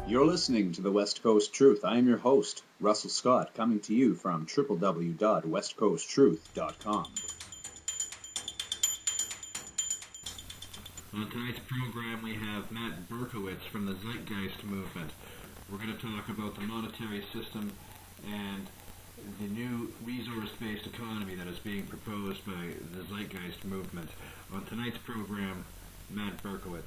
You're listening to the West Coast Truth. I am your host, Russell Scott, coming to you from www.westcoasttruth.com. On tonight's program, we have Matt Berkowitz from the Zeitgeist movement. We're going to talk about the monetary system and the new resource-based economy that is being proposed by the Zeitgeist movement. On tonight's program, Matt Berkowitz.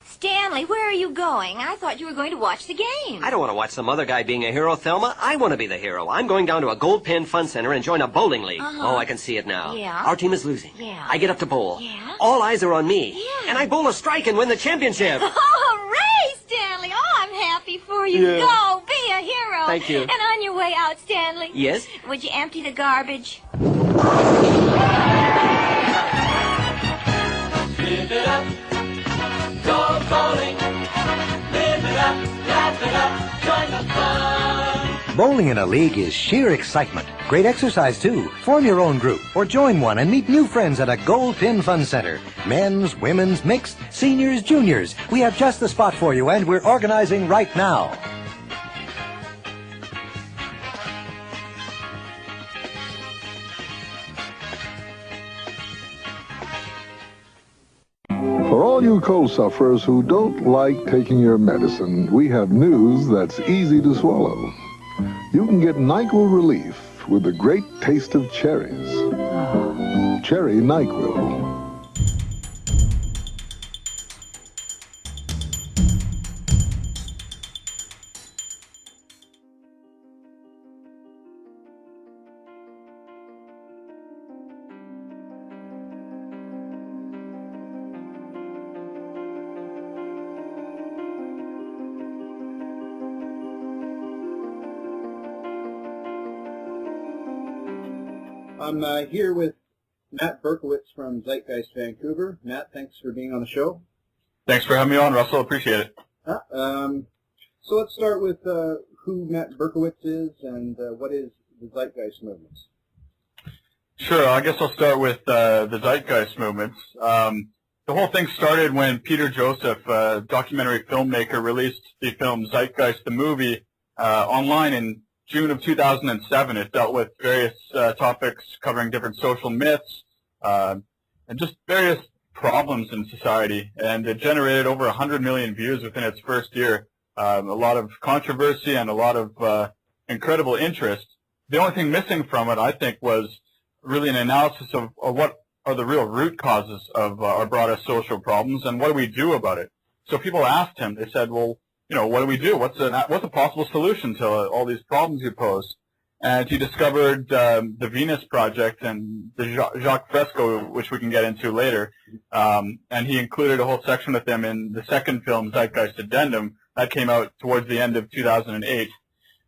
Stanley, where are you going? I thought you were going to watch the game. I don't want to watch some other guy being a hero, Thelma. I want to be the hero. I'm going down to a gold pen fun center and join a bowling league. Oh, I can see it now. Yeah? Our team is losing. Yeah. I get up to bowl. Yeah? All eyes are on me. Yeah. And I bowl a strike and win the championship. Oh, hooray, Stanley! Oh, I'm happy for you. Yeah. Go, be a hero. Thank you. And on your way out, Stanley. Yes? Would you empty the garbage? Live it up, go bowling. Live it up, laugh it up, join the fun. Bowling in a league is sheer excitement. Great exercise, too. Form your own group or join one and meet new friends at a Gold Pin Fun Center. Men's, women's, mixed, seniors, juniors. We have just the spot for you, and we're organizing right now. For all you cold sufferers who don't like taking your medicine, we have news that's easy to swallow. You can get NyQuil relief with the great taste of cherries. Cherry NyQuil. I'm here with Matt Berkowitz from Zeitgeist Vancouver. Matt, thanks for being on the show. Thanks for having me on, Russell. Appreciate it. So let's start with who Matt Berkowitz is and what is the Zeitgeist movement? Sure. I guess I'll start with the Zeitgeist movement. The whole thing started when Peter Joseph, a documentary filmmaker, released the film Zeitgeist, the movie, online in June of 2007. It dealt with various topics covering different social myths and just various problems in society. And it generated over 100 million views within its first year. A lot of controversy and a lot of incredible interest. The only thing missing from it, I think, was really an analysis of what are the real root causes of our broader social problems and what do we do about it. So people asked him, they said, well, you know, what do we do? What's a possible solution to all these problems you pose? And he discovered the Venus Project and the Jacque Fresco, which we can get into later. And he included a whole section with them in the second film, Zeitgeist Addendum, that came out towards the end of 2008.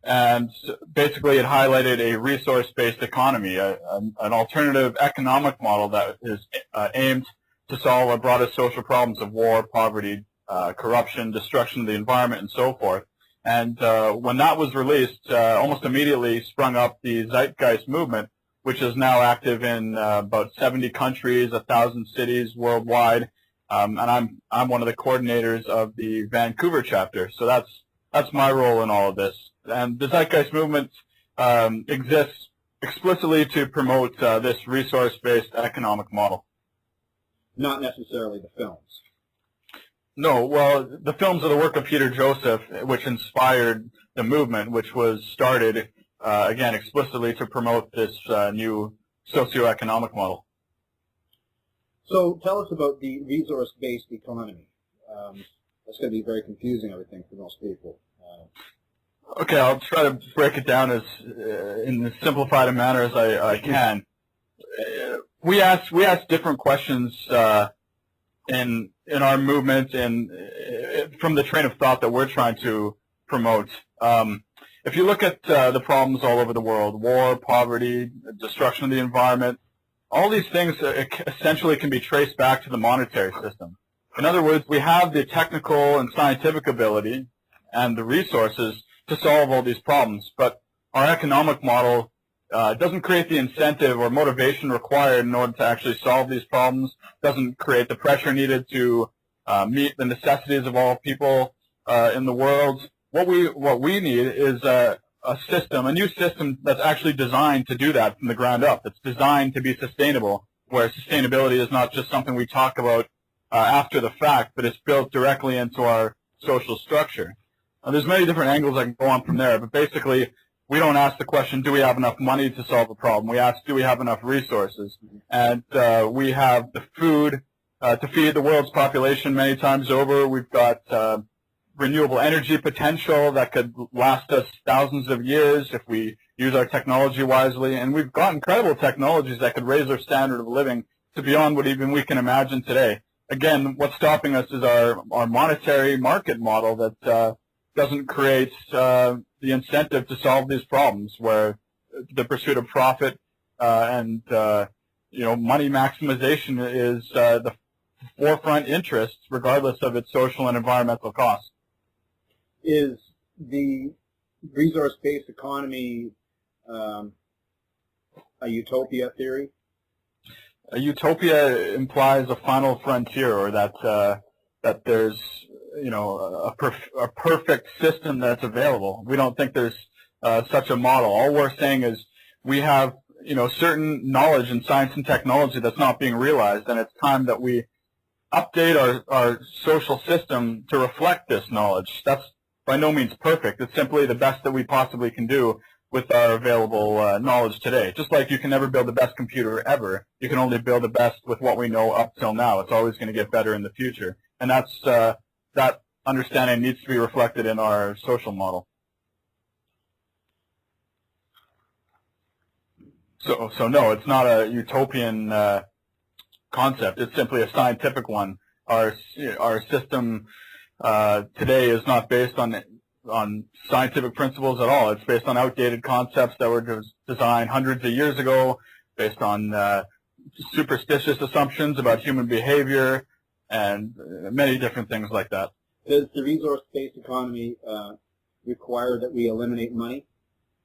And basically it highlighted a resource-based economy, an alternative economic model that is aimed to solve our broader social problems of war, poverty, corruption, destruction of the environment, and so forth. And when that was released, almost immediately sprung up the Zeitgeist movement, which is now active in about 70 countries, 1,000 cities worldwide. And I'm one of the coordinators of the Vancouver chapter. So that's my role in all of this. And the Zeitgeist movement exists explicitly to promote this resource-based economic model. Not necessarily the films. No, well, the films are the work of Peter Joseph, which inspired the movement, which was started, again, explicitly to promote this new socio-economic model. So tell us about the resource-based economy. That's going to be very confusing, I would think, for most people. Okay, I'll try to break it down as in as simplified a manner as I can. We ask different questions in our movement and from the train of thought that we're trying to promote. If you look at the problems all over the world, war, poverty, destruction of the environment, all these things essentially can be traced back to the monetary system. In other words, we have the technical and scientific ability and the resources to solve all these problems, but our economic model It doesn't create the incentive or motivation required in order to actually solve these problems. Doesn't create the pressure needed to meet the necessities of all people in the world. What we need is a new system that's actually designed to do that from the ground up. It's designed to be sustainable, where sustainability is not just something we talk about after the fact, but it's built directly into our social structure. There's many different angles I can go on from there, but basically, we don't ask the question, do we have enough money to solve a problem? We ask, do we have enough resources? And we have the food to feed the world's population many times over. We've got renewable energy potential that could last us thousands of years if we use our technology wisely. And we've got incredible technologies that could raise our standard of living to beyond what even we can imagine today. Again, what's stopping us is our monetary market model that doesn't create the incentive to solve these problems, where the pursuit of profit and money maximization is the forefront interest, regardless of its social and environmental costs. Is the resource-based economy a utopia theory? A utopia implies a final frontier, or that there's a perfect system that's available. We don't think there's such a model. All we're saying is we have certain knowledge in science and technology that's not being realized, and it's time that we update our social system to reflect this knowledge. That's by no means perfect. It's simply the best that we possibly can do with our available knowledge today. Just like you can never build the best computer ever, you can only build the best with what we know up till now. It's always going to get better in the future, and that's that understanding needs to be reflected in our social model. So no, it's not a utopian concept. It's simply a scientific one. Our system today is not based on scientific principles at all. It's based on outdated concepts that were designed hundreds of years ago, based on superstitious assumptions about human behavior, and many different things like that. Does the resource-based economy require that we eliminate money,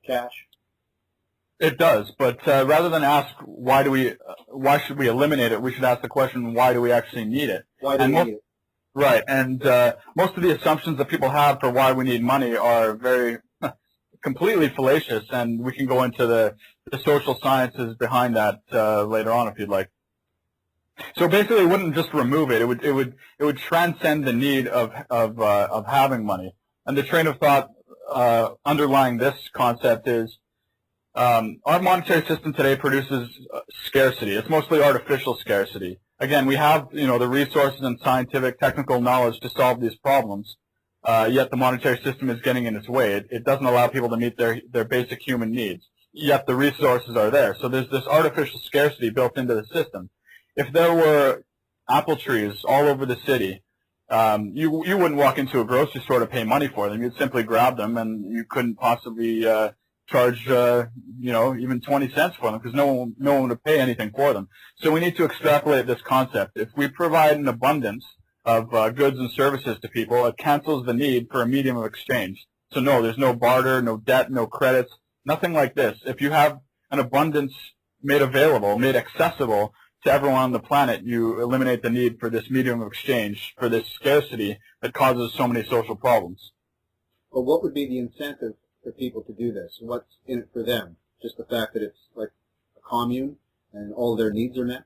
cash? It does, but rather than ask why should we eliminate it, we should ask the question, why do we actually need it? Why do we need it? Right, and most of the assumptions that people have for why we need money are very completely fallacious, and we can go into the social sciences behind that later on if you'd like. So basically, it wouldn't just remove it; it would transcend the need of having money. And the train of thought underlying this concept is our monetary system today produces scarcity. It's mostly artificial scarcity. Again, we have the resources and scientific, technical knowledge to solve these problems, yet the monetary system is getting in its way. It doesn't allow people to meet their basic human needs. Yet the resources are there. So there's this artificial scarcity built into the system. If there were apple trees all over the city, you wouldn't walk into a grocery store to pay money for them. You'd simply grab them, and you couldn't possibly charge even 20 cents for them, because no one would pay anything for them. So we need to extrapolate this concept. If we provide an abundance of goods and services to people, it cancels the need for a medium of exchange. So no, there's no barter, no debt, no credits, nothing like this. If you have an abundance made available, made accessible to everyone on the planet, you eliminate the need for this medium of exchange, for this scarcity that causes so many social problems. But what would be the incentive for people to do this? What's in it for them? Just the fact that it's like a commune and all their needs are met?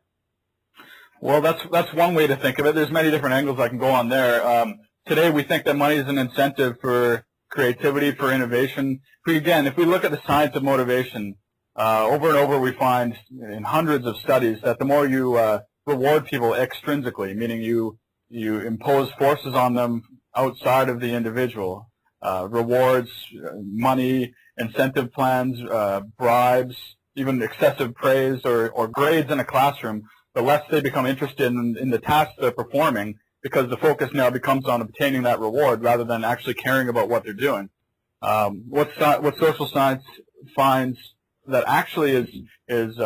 Well, that's one way to think of it. There's many different angles I can go on there. Today we think that money is an incentive for creativity, for innovation. But again, if we look at the science of motivation, over and over we find in hundreds of studies that the more you reward people extrinsically, meaning you impose forces on them outside of the individual, rewards, money, incentive plans, bribes, even excessive praise or grades in a classroom, the less they become interested in the tasks they're performing, because the focus now becomes on obtaining that reward rather than actually caring about what they're doing. What social science finds that actually is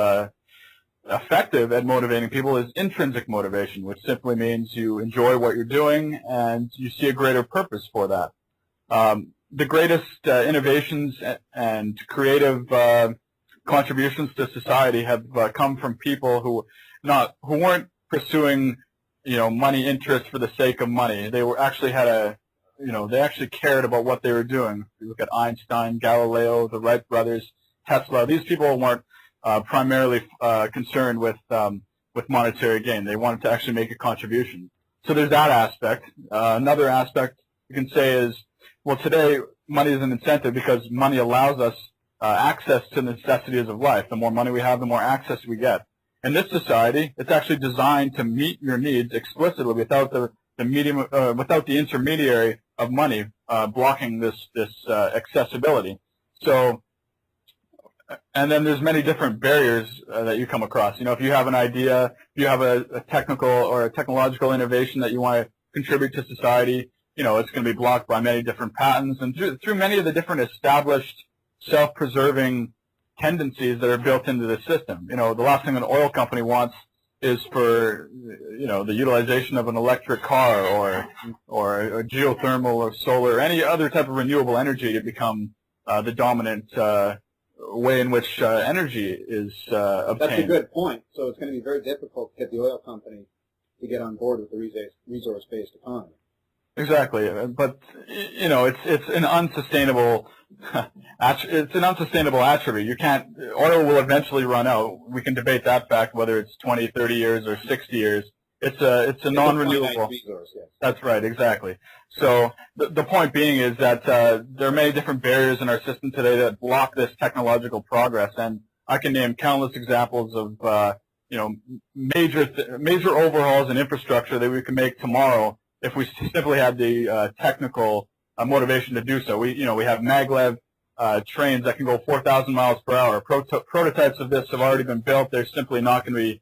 effective at motivating people is intrinsic motivation, which simply means you enjoy what you're doing and you see a greater purpose for that. The greatest innovations and creative contributions to society have come from people who weren't pursuing, money interests for the sake of money. They were actually they actually cared about what they were doing. If you look at Einstein, Galileo, the Wright brothers, Tesla. These people weren't primarily concerned with monetary gain. They wanted to actually make a contribution. So there's that aspect. Another aspect you can say is, well, today money is an incentive because money allows us access to the necessities of life. The more money we have, the more access we get. In this society, it's actually designed to meet your needs explicitly without the intermediary of money blocking this accessibility. So, and then there's many different barriers that you come across. If you have an idea, if you have a technical or a technological innovation that you want to contribute to society, it's going to be blocked by many different patents and through many of the different established self-preserving tendencies that are built into the system. The last thing an oil company wants is for, the utilization of an electric car or a geothermal or solar or any other type of renewable energy to become the dominant way in which energy is obtained. That's a good point. So it's going to be very difficult to get the oil company to get on board with the resource-based economy. Exactly, but it's an unsustainable attribute. You can't. Oil will eventually run out. We can debate that fact, whether it's 20, 30 years or 60 years. It's a non-renewable resource. Yes. That's right, exactly. So the point being is that there are many different barriers in our system today that block this technological progress, and I can name countless examples of major overhauls in infrastructure that we can make tomorrow if we simply had the technical motivation to do so. We have maglev trains that can go 4,000 miles per hour. Prototypes of this have already been built. They're simply not going to be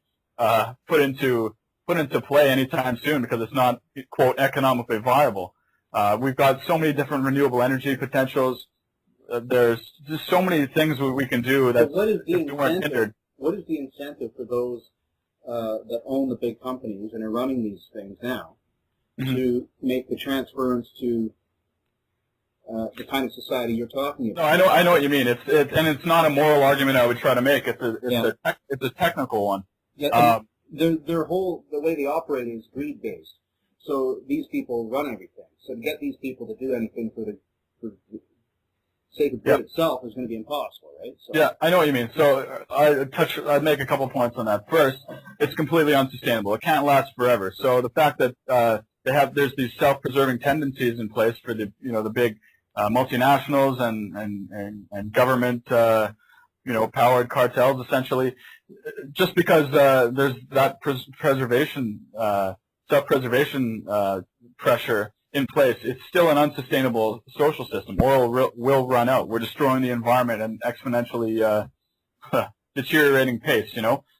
put into play anytime soon because it's not, quote, economically viable. We've got so many different renewable energy potentials. There's just so many things we can do that weren't hindered. What is the incentive for those that own the big companies and are running these things now to make the transference to the kind of society you're talking about? No, I know what you mean. It's not a moral argument I would try to make. It's a technical one. Yeah, the way they operate is greed based. So these people run everything. So to get these people to do anything for the sake of good itself is going to be impossible, right? So. Yeah, I know what you mean. So I'd make a couple points on that. First, it's completely unsustainable. It can't last forever. So the fact that there's these self-preserving tendencies in place for the big multinationals and government powered cartels, essentially, just because there's that self-preservation pressure in place, it's still an unsustainable social system. Oil will run out. We're destroying the environment at an exponentially deteriorating pace,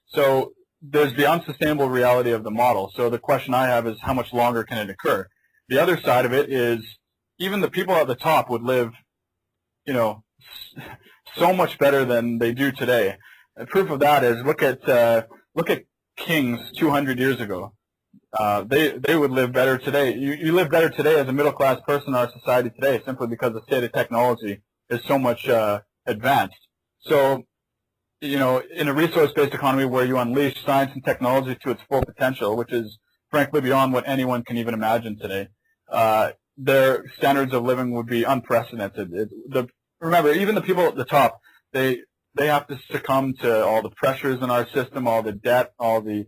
So there's the unsustainable reality of the model. So the question I have is, how much longer can it occur? The other side of it is, even the people at the top would live, so much better than they do today. And proof of that is look at kings 200 years ago. They would live better today. You live better today as a middle class person in our society today simply because the state of technology is so much advanced. So, in a resource-based economy where you unleash science and technology to its full potential, which is frankly beyond what anyone can even imagine today, their standards of living would be unprecedented. Remember, even the people at the top, they have to succumb to all the pressures in our system, all the debt, all the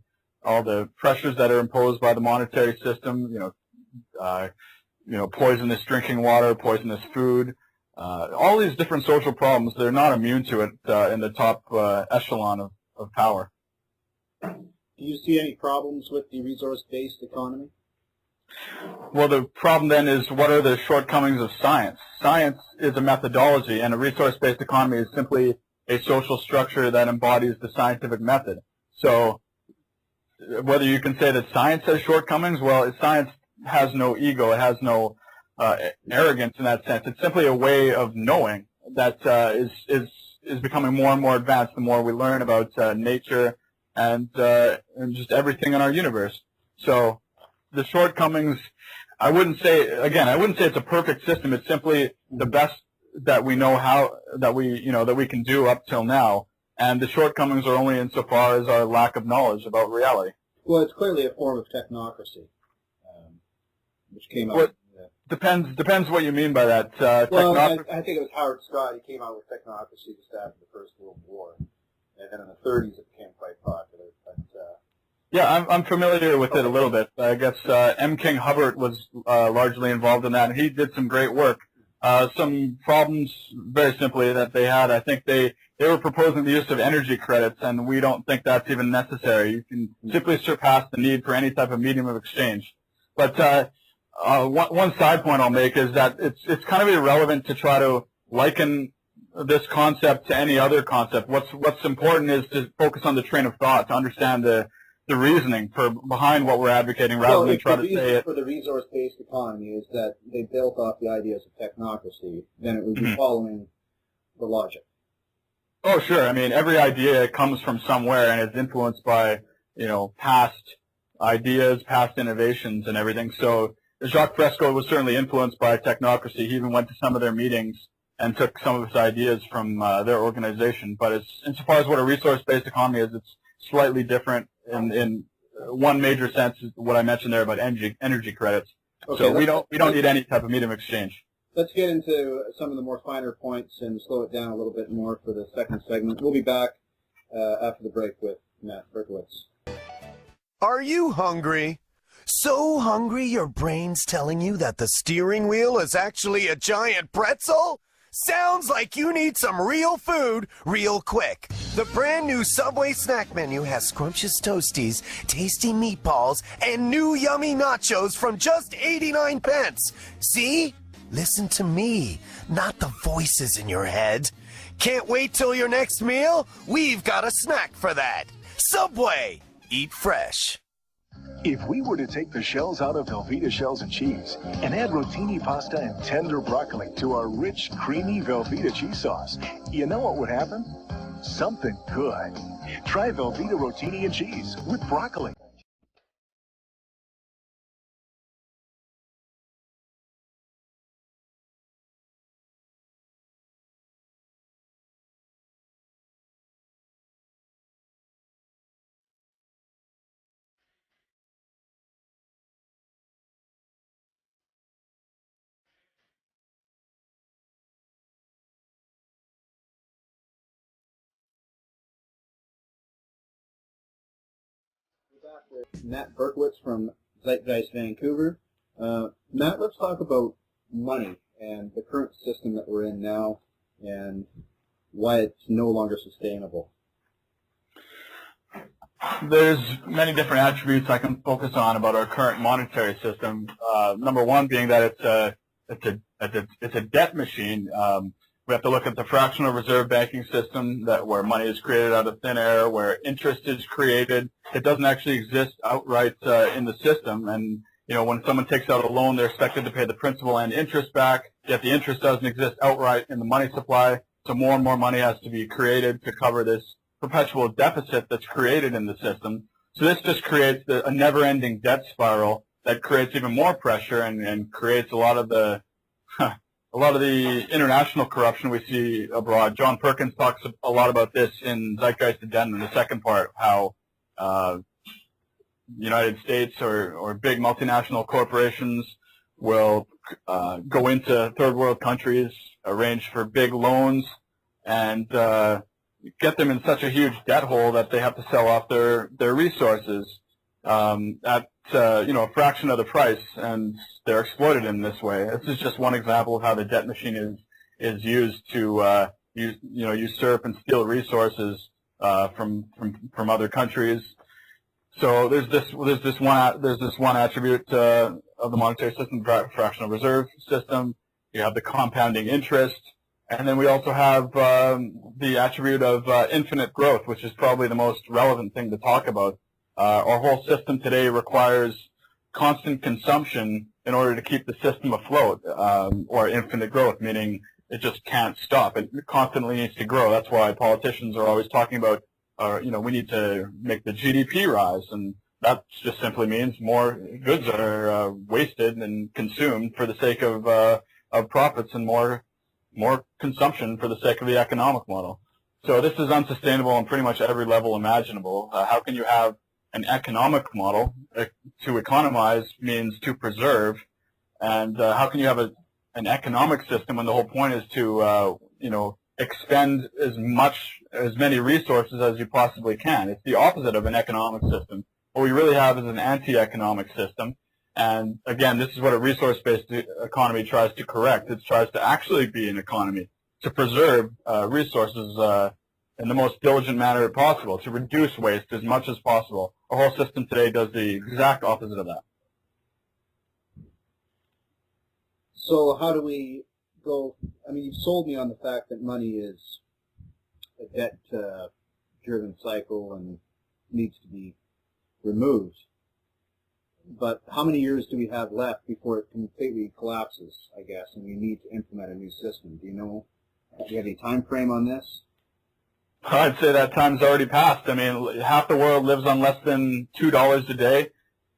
pressures that are imposed by the monetary system, poisonous drinking water, poisonous food, all these different social problems. They're not immune to it in the top echelon of power. Do you see any problems with the resource-based economy? Well, the problem then is, what are the shortcomings of science? Science is a methodology, and a resource-based economy is simply a social structure that embodies the scientific method. So whether you can say that science has shortcomings, well, science has no ego. It has no arrogance in that sense. It's simply a way of knowing that is becoming more and more advanced the more we learn about nature and just everything in our universe. So the shortcomings, I wouldn't say it's a perfect system. It's simply the best that we know that we can do up till now. and the shortcomings are only insofar as our lack of knowledge about reality. Well, it's clearly a form of technocracy, which came out. What, depends what you mean by that. Well, I think it was Howard Scott. He came out with technocracy just after the First World War, and then in the 30s it became quite popular. But, yeah, I'm familiar with it a little bit. I guess M. King Hubbard was largely involved in that, and he did some great work. Some problems, very simply, that they had, I think they were proposing the use of energy credits, and we don't think that's even necessary. You can simply surpass the need for any type of medium of exchange. But one side point I'll make is that it's kind of irrelevant to try to liken this concept to any other concept. What's important is to focus on the train of thought, to understand the reasoning behind what we're advocating, rather than try to say it. For the resource-based economy is that they built off the ideas of technocracy, then it would be following the logic. Oh, sure. I mean, every idea comes from somewhere and is influenced by, past ideas, past innovations, and everything. So Jacque Fresco was certainly influenced by technocracy. He even went to some of their meetings and took some of his ideas from their organization. But insofar as what a resource-based economy is, it's slightly different in one major sense, is what I mentioned there about energy credits. Okay, so we don't need any type of medium of exchange. Let's get into some of the more finer points and slow it down a little bit more for the second segment. We'll be back after the break with Matt Berkowitz. Are you hungry? So hungry your brain's telling you that the steering wheel is actually a giant pretzel? Sounds like you need some real food real quick. The brand new Subway snack menu has scrumptious toasties, tasty meatballs, and new yummy nachos from just 89 cents. See? Listen to me, not the voices in your head. Can't wait till your next meal? We've got a snack for that. Subway. Eat fresh. If we were to take the shells out of Velveeta shells and cheese and add rotini pasta and tender broccoli to our rich, creamy Velveeta cheese sauce, you know what would happen? Something good. Try Velveeta rotini and cheese with broccoli. Back with Matt Berkowitz from Zeitgeist Vancouver. Matt, let's talk about money and the current system that we're in now and why it's no longer sustainable. There's many different attributes I can focus on about our current monetary system. Number one being that it's a debt machine. We have to look at the fractional reserve banking system, where money is created out of thin air, where interest is created. It doesn't actually exist outright in the system. And, when someone takes out a loan, they're expected to pay the principal and interest back, yet the interest doesn't exist outright in the money supply. So more and more money has to be created to cover this perpetual deficit that's created in the system. So this just creates a never-ending debt spiral that creates even more pressure and creates a lot of the international corruption we see abroad. John Perkins talks a lot about this in Zeitgeist Addendum, the second part, how United States or big multinational corporations will go into third world countries, arrange for big loans, and get them in such a huge debt hole that they have to sell off their resources at a fraction of the price, and they're exploited in this way. This is just one example of how the debt machine is used to usurp and steal resources from other countries. So there's this one attribute of the monetary system, the fractional reserve system. You have the compounding interest, and then we also have the attribute of infinite growth, which is probably the most relevant thing to talk about. Our whole system today requires constant consumption in order to keep the system afloat, or infinite growth, meaning it just can't stop. It constantly needs to grow. That's why politicians are always talking about, we need to make the GDP rise, and that just simply means more goods are wasted and consumed for the sake of profits, and more consumption for the sake of the economic model. So this is unsustainable on pretty much every level imaginable. How can you have an economic model? To economize means to preserve. And how can you have an economic system when the whole point is to, expend as many resources as you possibly can? It's the opposite of an economic system. What we really have is an anti-economic system. And again, this is what a resource-based economy tries to correct. It tries to actually be an economy, to preserve resources in the most diligent manner possible, to reduce waste as much as possible. Our whole system today does the exact opposite of that. So how do we go? I mean, you've sold me on the fact that money is a debt-driven cycle and needs to be removed. But how many years do we have left before it completely collapses, I guess, and we need to implement a new system? Do you know? Do you have any time frame on this? I'd say that time's already passed. I mean, half the world lives on less than $2 a day.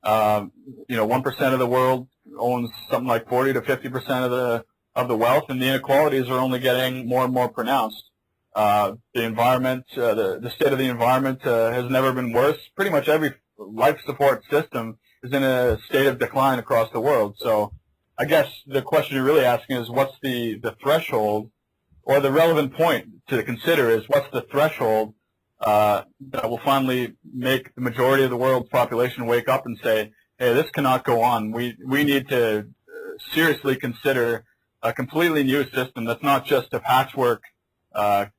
1% of the world owns something like 40 to 50% of the wealth, and the inequalities are only getting more and more pronounced. The environment, the state of the environment has never been worse. Pretty much every life support system is in a state of decline across the world. So I guess the question you're really asking is what's the threshold, or the relevant point to consider is what's the threshold that will finally make the majority of the world's population wake up and say, hey, this cannot go on. We need to seriously consider a completely new system that's not just a patchwork of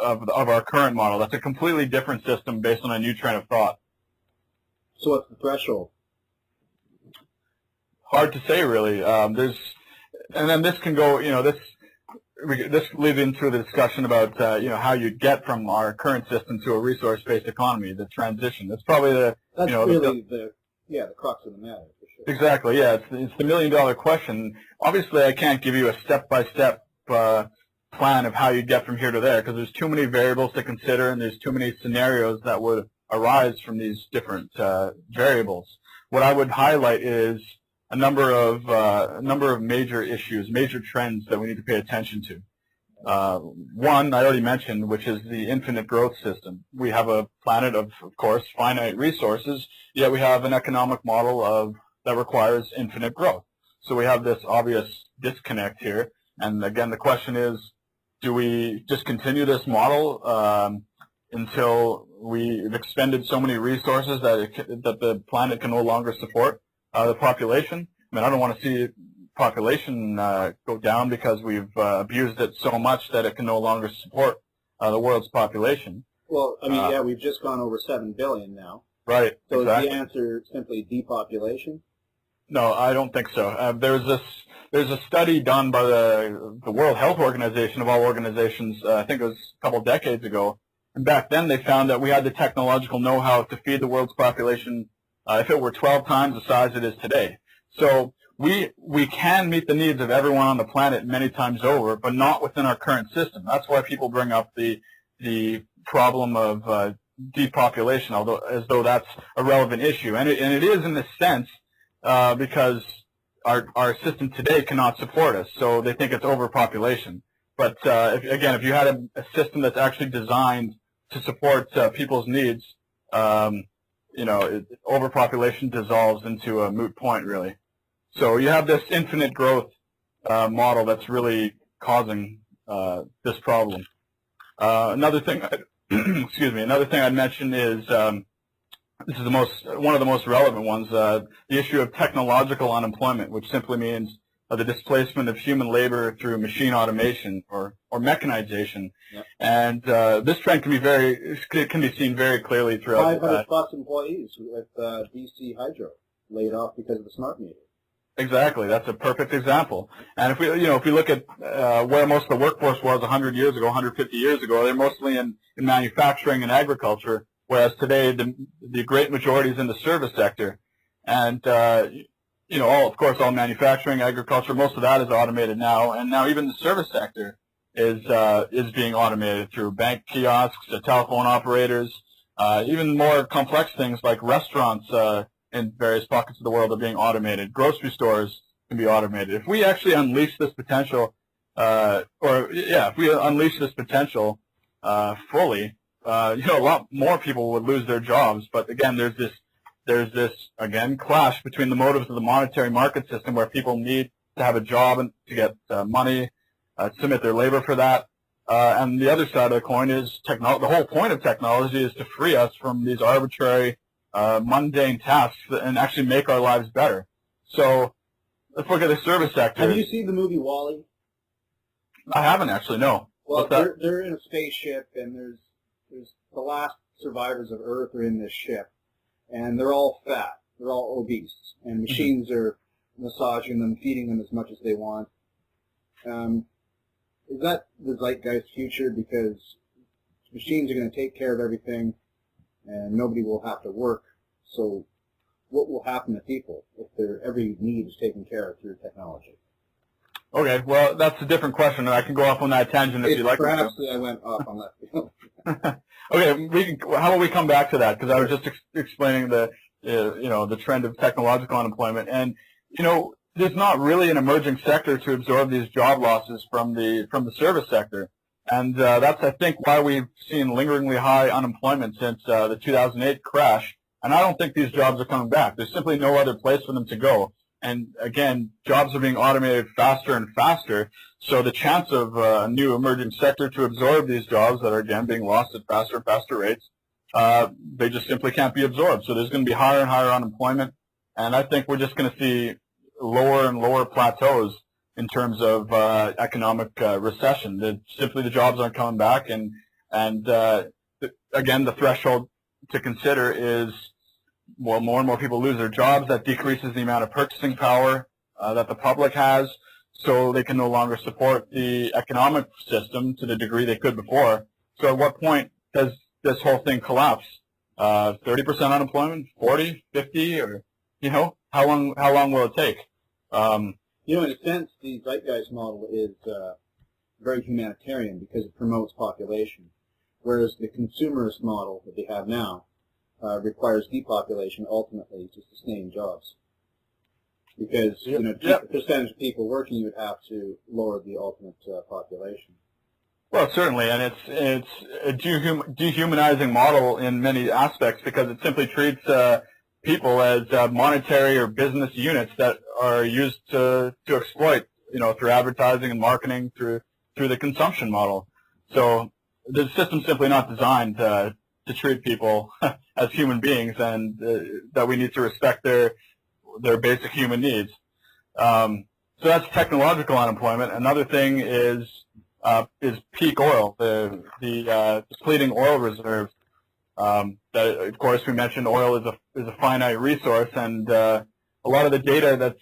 our current model. That's a completely different system based on a new train of thought. So what's the threshold? Hard to say, really. And then this can go, this leads into the discussion about, how you get from our current system to a resource-based economy, the transition. That's probably the crux of the matter, for sure. Exactly, yeah. It's the million-dollar question. Obviously, I can't give you a step-by-step plan of how you get from here to there, because there's too many variables to consider, and there's too many scenarios that would arise from these different variables. What I would highlight is a number of major issues, major trends that we need to pay attention to. One I already mentioned, which is the infinite growth system. We have a planet of course, finite resources, yet we have an economic model that requires infinite growth. So we have this obvious disconnect here. And again, the question is, do we just continue this model until we've expended so many resources that the planet can no longer support the population? I mean, I don't want to see population go down because we've abused it so much that it can no longer support the world's population. Well, I mean, we've just gone over 7 billion now. Right. So exactly. Is the answer simply depopulation? No, I don't think so. There's a study done by the World Health Organization, of all organizations, I think it was a couple of decades ago. And back then they found that we had the technological know-how to feed the world's population if it were 12 times the size it is today. So we can meet the needs of everyone on the planet many times over, but not within our current system. That's why people bring up the problem of depopulation, as though that's a relevant issue. And it is in a sense because our system today cannot support us, so they think it's overpopulation. But if you had a system that's actually designed to support people's needs, overpopulation dissolves into a moot point, really. So you have this infinite growth model that's really causing this problem. Another thing, another thing I'd mention is this is one of the most relevant ones: the issue of technological unemployment, which simply means the displacement of human labor through machine automation or mechanization. Yep. And this trend can be seen very clearly throughout. 500 plus employees with BC Hydro laid off because of the smart meter. Exactly, that's a perfect example. And if we look at where most of the workforce was 100 years ago, 150 years ago, they're mostly in manufacturing and agriculture, whereas today the great majority is in the service sector. And all manufacturing, agriculture, most of that is automated now, and now even the service sector is being automated through bank kiosks, telephone operators, even more complex things like restaurants in various pockets of the world are being automated. Grocery stores can be automated. If we actually unleash this potential, fully, a lot more people would lose their jobs. But again, there's this clash between the motives of the monetary market system, where people need to have a job and to get money, submit their labor for that. And the other side of the coin is the whole point of technology is to free us from these arbitrary, mundane tasks and actually make our lives better. So let's look at the service sector. Have you seen the movie WALL-E? I haven't actually, no. Well, they're in a spaceship, and there's the last survivors of Earth are in this ship, and they're all fat. They're all obese, and machines are massaging them, feeding them as much as they want. Is that the Zeitgeist future? Because machines are going to take care of everything, and nobody will have to work. So what will happen to people if their every need is taken care of through technology? Okay, well, that's a different question, and I can go off on that tangent if you like. Perhaps I went off on that field. Okay, how about we come back to that? Because I was just explaining the trend of technological unemployment, and there's not really an emerging sector to absorb these job losses from the service sector, and that's, I think, why we've seen lingeringly high unemployment since the 2008 crash. And I don't think these jobs are coming back. There's simply no other place for them to go. And again, jobs are being automated faster and faster, so the chance of a new emerging sector to absorb these jobs that are, again, being lost at faster and faster rates, they just simply can't be absorbed. So there's going to be higher and higher unemployment, and I think we're just going to see lower and lower plateaus in terms of economic recession. Simply the jobs aren't coming back, and again, the threshold to consider is, well, more and more people lose their jobs. That decreases the amount of purchasing power that the public has, so they can no longer support the economic system to the degree they could before. So at what point does this whole thing collapse? 30% unemployment, 40, 50, or, how long will it take? In a sense, the Zeitgeist model is very humanitarian because it promotes population, whereas the consumerist model that they have now requires depopulation ultimately to sustain jobs. Because, to keep the percentage of people working, you would have to lower the ultimate population. Well, certainly, and it's a dehumanizing model in many aspects because it simply treats people as monetary or business units that are used to exploit, through advertising and marketing, through the consumption model. So the system's simply not designed to treat people as human beings, and that we need to respect their basic human needs. So that's technological unemployment. Another thing is peak oil, the depleting oil reserves. That, of course, we mentioned oil is a finite resource, and a lot of the data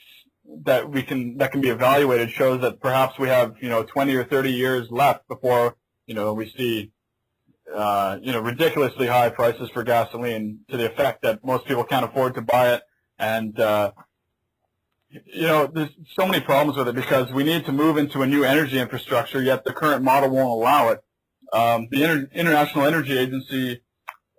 that can be evaluated shows that perhaps we have 20 or 30 years left before we see ridiculously high prices for gasoline, to the effect that most people can't afford to buy it. And, there's so many problems with it because we need to move into a new energy infrastructure, yet the current model won't allow it. The International Energy Agency,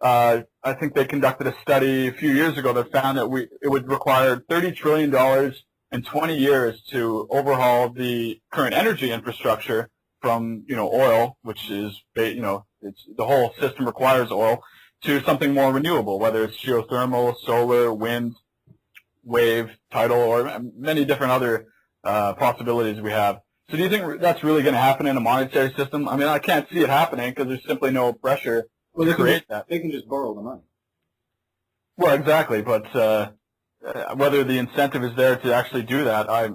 I think they conducted a study a few years ago that found that it would require $30 trillion in 20 years to overhaul the current energy infrastructure from, oil, which is, it's the whole system requires oil, to something more renewable, whether it's geothermal, solar, wind, wave, tidal, or many different other possibilities we have. So do you think that's really going to happen in a monetary system? I mean, I can't see it happening because there's simply no pressure to create that. They can just borrow the money. Well, exactly, but whether the incentive is there to actually do that, I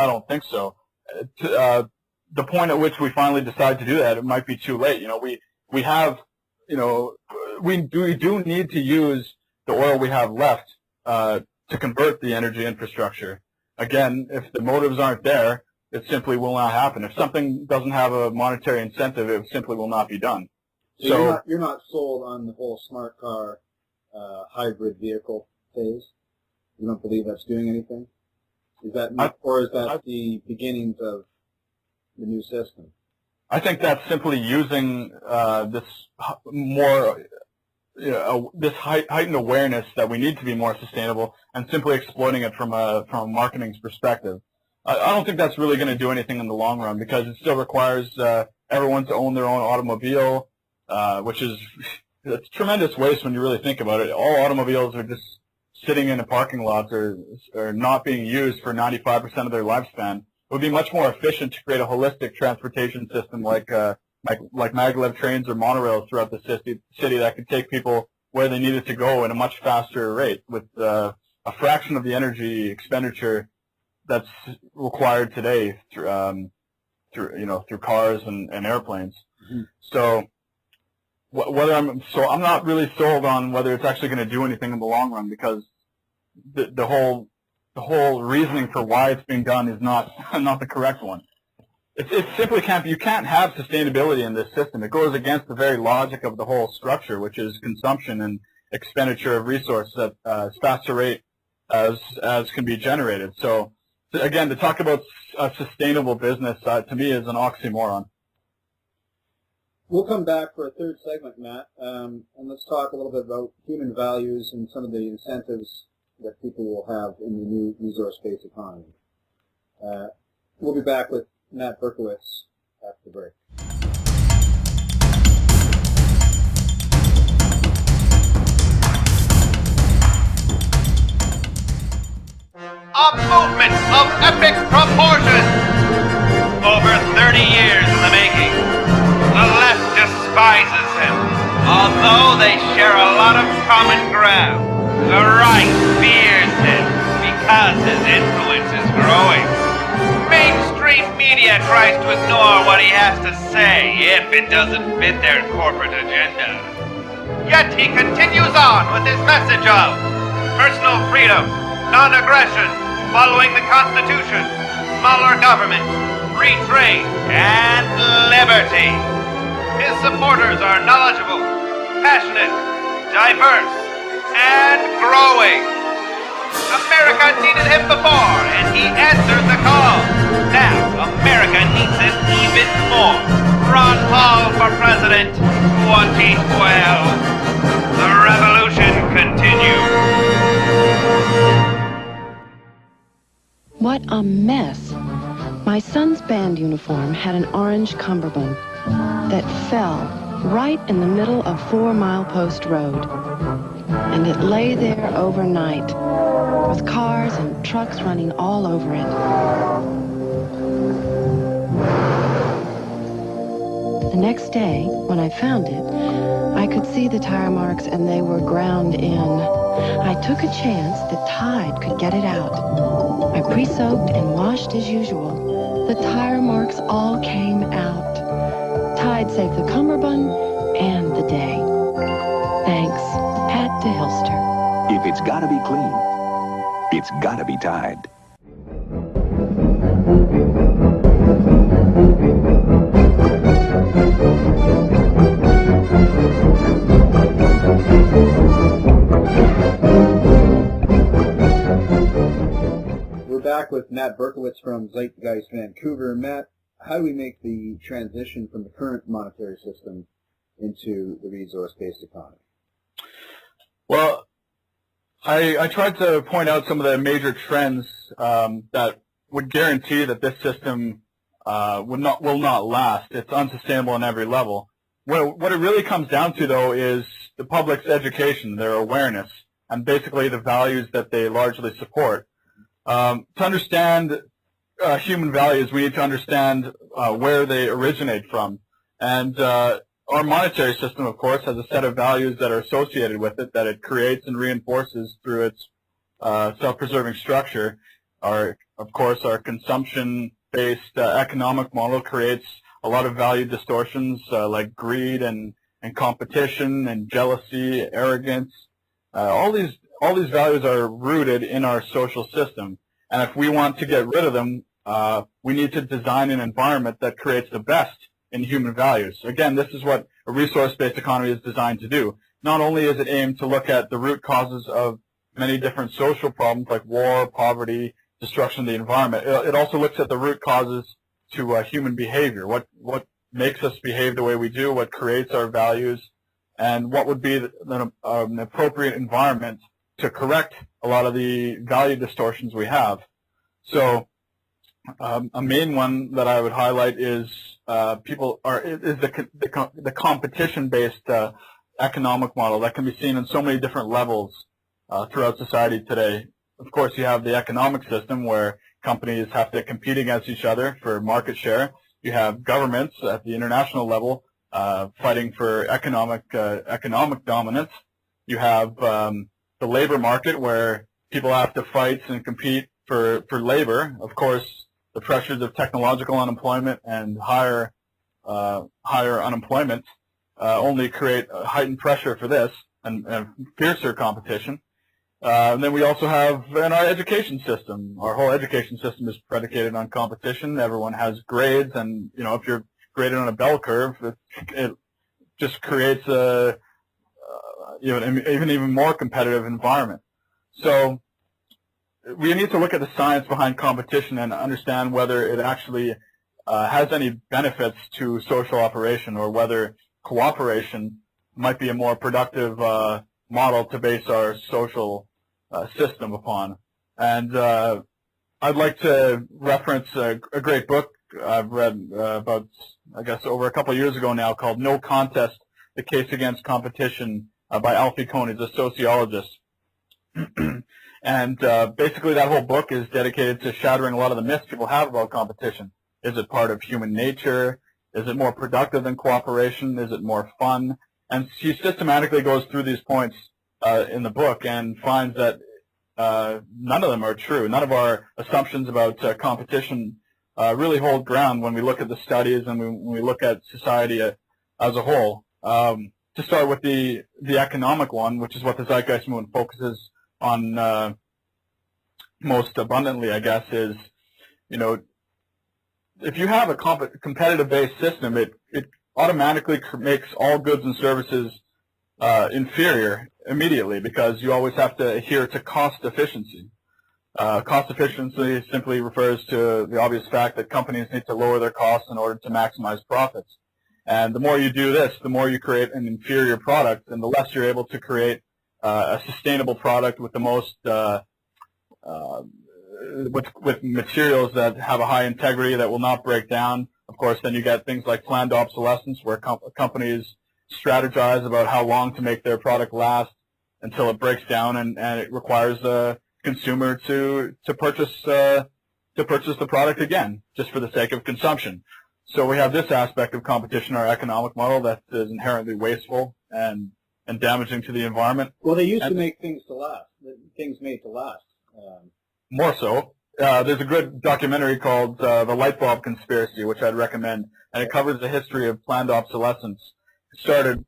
don't think so. The point at which we finally decide to do that, it might be too late. We have, we do need to use the oil we have left to convert the energy infrastructure. Again, if the motives aren't there, it simply will not happen. If something doesn't have a monetary incentive, it simply will not be done. So you're not sold on the whole smart car hybrid vehicle phase? You don't believe that's doing anything? Or is that the beginnings of the new system? I think that's simply using this more, this heightened awareness that we need to be more sustainable and simply exploiting it from a marketing's perspective. I don't think that's really going to do anything in the long run because it still requires everyone to own their own automobile. which is it's tremendous waste when you really think about it. All automobiles are just sitting in the parking lots or not being used for 95% of their lifespan. It would be much more efficient to create a holistic transportation system like maglev trains or monorails throughout the city that could take people where they needed to go at a much faster rate with a fraction of the energy expenditure that's required today through cars and airplanes. Mm-hmm. So I'm not really sold on whether it's actually going to do anything in the long run, because the whole reasoning for why it's being done is not the correct one. It simply can't. You can't have sustainability in this system. It goes against the very logic of the whole structure, which is consumption and expenditure of resources at as fast a rate as can be generated. So again, to talk about a sustainable business to me is an oxymoron. We'll come back for a third segment, Matt, and let's talk a little bit about human values and some of the incentives that people will have in the new resource-based economy. We'll be back with Matt Berkowitz after the break. A movement of epic proportions! Over 30 years in the making. The left despises him, although they share a lot of common ground. The right fears him because his influence is growing. Mainstream media tries to ignore what he has to say if it doesn't fit their corporate agenda. Yet he continues on with his message of personal freedom, non-aggression, following the Constitution, smaller government, free trade, and liberty. His supporters are knowledgeable, passionate, diverse, and growing. America needed him before, and he answered the call. Now, America needs him even more. Ron Paul for president, 2012. The revolution continues. What a mess. My son's band uniform had an orange cummerbund that fell right in the middle of 4 Mile Post Road. And it lay there overnight, with cars and trucks running all over it. The next day, when I found it, I could see the tire marks and they were ground in. I took a chance that Tide could get it out. I pre-soaked and washed as usual. The tire marks all came out. Tide saved the cummerbund and the day. Thanks, Pat DeHilster. If it's gotta be clean, it's gotta be Tide. We're back with Matt Berkowitz from Zeitgeist Vancouver. Matt, how do we make the transition from the current monetary system into the resource-based economy? Well, I tried to point out some of the major trends that would guarantee that this system will not last. It's unsustainable on every level. What it really comes down to, though, is the public's education, their awareness, and basically the values that they largely support. To understand human values, we need to understand where they originate from. And our monetary system, of course, has a set of values that are associated with it, that it creates and reinforces through its self-preserving structure. Of course, our consumption-based economic model creates a lot of value distortions like greed and competition and jealousy, arrogance. All these values are rooted in our social system. And if we want to get rid of them, we need to design an environment that creates the best in human values. Again, this is what a resource-based economy is designed to do. Not only is it aimed to look at the root causes of many different social problems like war, poverty, destruction of the environment, it also looks at the root causes to human behavior. What makes us behave the way we do, what creates our values, and what would be an appropriate environment to correct a lot of the value distortions we have. So a main one that I would highlight is the competition-based economic model that can be seen in so many different levels throughout society today. Of course, you have the economic system where companies have to compete against each other for market share. You have governments at the international level fighting for economic dominance. You have the labor market where people have to fight and compete for labor. Of course, the pressures of technological unemployment and higher unemployment only create heightened pressure for this and fiercer competition. And then we also have in our education system, our whole education system is predicated on competition. Everyone has grades, and if you're graded on a bell curve, it just creates an even more competitive environment. So we need to look at the science behind competition and understand whether it actually has any benefits to social operation, or whether cooperation might be a more productive model to base our social system upon. And I'd like to reference a great book I've read about, I guess, over a couple of years ago now, called No Contest, The Case Against Competition by Alfie Kohn. He's a sociologist. And basically that whole book is dedicated to shattering a lot of the myths people have about competition. Is it part of human nature? Is it more productive than cooperation? Is it more fun? And she systematically goes through these points in the book and finds that none of them are true. None of our assumptions about competition really hold ground when we look at the studies and when we look at society as a whole. To start with the economic one, which is what the Zeitgeist movement focuses on most abundantly, I guess, is, if you have a competitive-based system, it automatically makes all goods and services inferior immediately, because you always have to adhere to cost efficiency. Cost efficiency simply refers to the obvious fact that companies need to lower their costs in order to maximize profits. And the more you do this, the more you create an inferior product, and the less you're able to create a sustainable product with the most with materials that have a high integrity that will not break down. Of course, then you get things like planned obsolescence, where companies strategize about how long to make their product last until it breaks down, and it requires the consumer to purchase the product again, just for the sake of consumption. So we have this aspect of competition, our economic model, that is inherently wasteful and damaging to the environment. Well, they used to make things to last, things made to last. More so. There's a good documentary called The Light Bulb Conspiracy, which I'd recommend, and it covers the history of planned obsolescence. It started,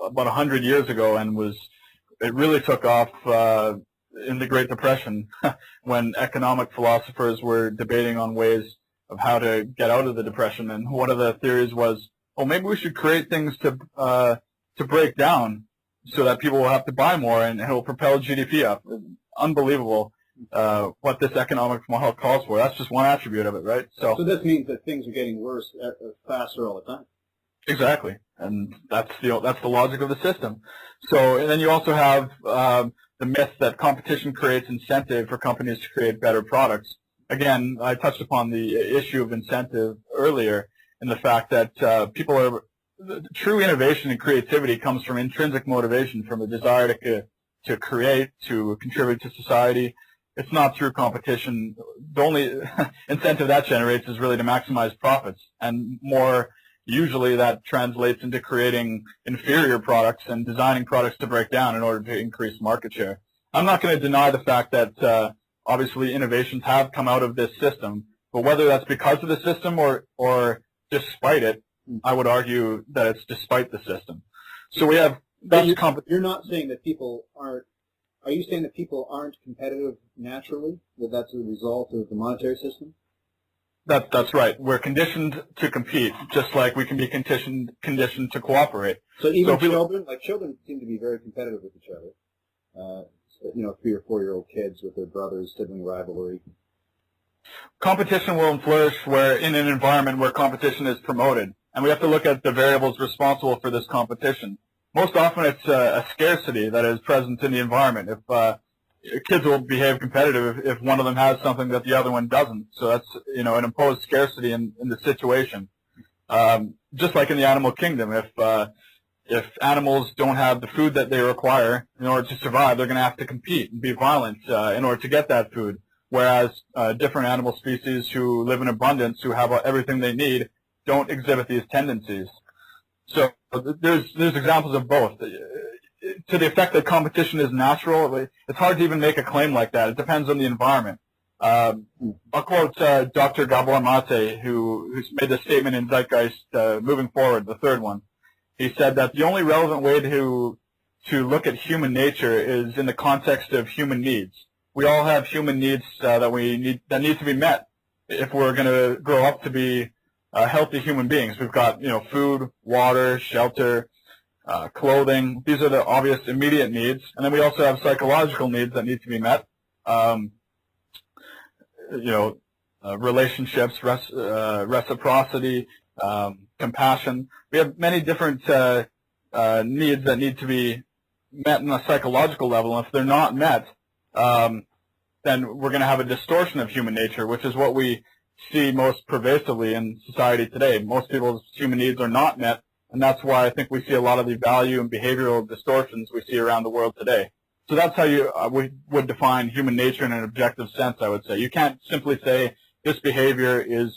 about 100 years ago, and it really took off in the Great Depression when economic philosophers were debating on ways of how to get out of the Depression. And one of the theories was, maybe we should create things to break down so that people will have to buy more, and it will propel GDP up. Unbelievable what this economic model calls for. That's just one attribute of it, right? So this means that things are getting worse faster all the time. Exactly, and that's the logic of the system. So, and then you also have the myth that competition creates incentive for companies to create better products. Again, I touched upon the issue of incentive earlier, in the fact that true innovation and creativity comes from intrinsic motivation, from a desire to create, to contribute to society. It's not through competition. The only incentive that generates is really to maximize profits, and more usually that translates into creating inferior products and designing products to break down in order to increase market share. I'm not going to deny the fact that obviously innovations have come out of this system, but whether that's because of the system or despite it, I would argue that it's despite the system. So we have... You're not saying that people aren't... Are you saying that people aren't competitive naturally, that that's a result of the monetary system? That's right. We're conditioned to compete, just like we can be conditioned to cooperate. So even children seem to be very competitive with each other. 3 or 4-year-old kids with their brothers, sibling rivalry. Competition will flourish in an environment where competition is promoted, and we have to look at the variables responsible for this competition. Most often, it's a scarcity that is present in the environment. kids will behave competitive if one of them has something that the other one doesn't. So that's, an imposed scarcity in the situation. Just like in the animal kingdom, if animals don't have the food that they require in order to survive, they're going to have to compete and be violent in order to get that food. Whereas different animal species who live in abundance, who have everything they need, don't exhibit these tendencies. So there's examples of both. To the effect that competition is natural, it's hard to even make a claim like that. It depends on the environment. I'll quote Dr. Gabor Mate, who's made this statement in Zeitgeist moving forward, the third one. He said that the only relevant way to look at human nature is in the context of human needs. We all have human needs that need to be met if we're going to grow up to be healthy human beings. We've got food, water, shelter, clothing. These are the obvious immediate needs, and then we also have psychological needs that need to be met. Relationships, reciprocity, compassion. We have many different needs that need to be met on a psychological level, and if they're not met, then we're going to have a distortion of human nature, which is what we see most pervasively in society today. Most people's human needs are not met, and that's why I think we see a lot of the value and behavioral distortions we see around the world today. So that's how we would define human nature in an objective sense, I would say. You can't simply say this behavior is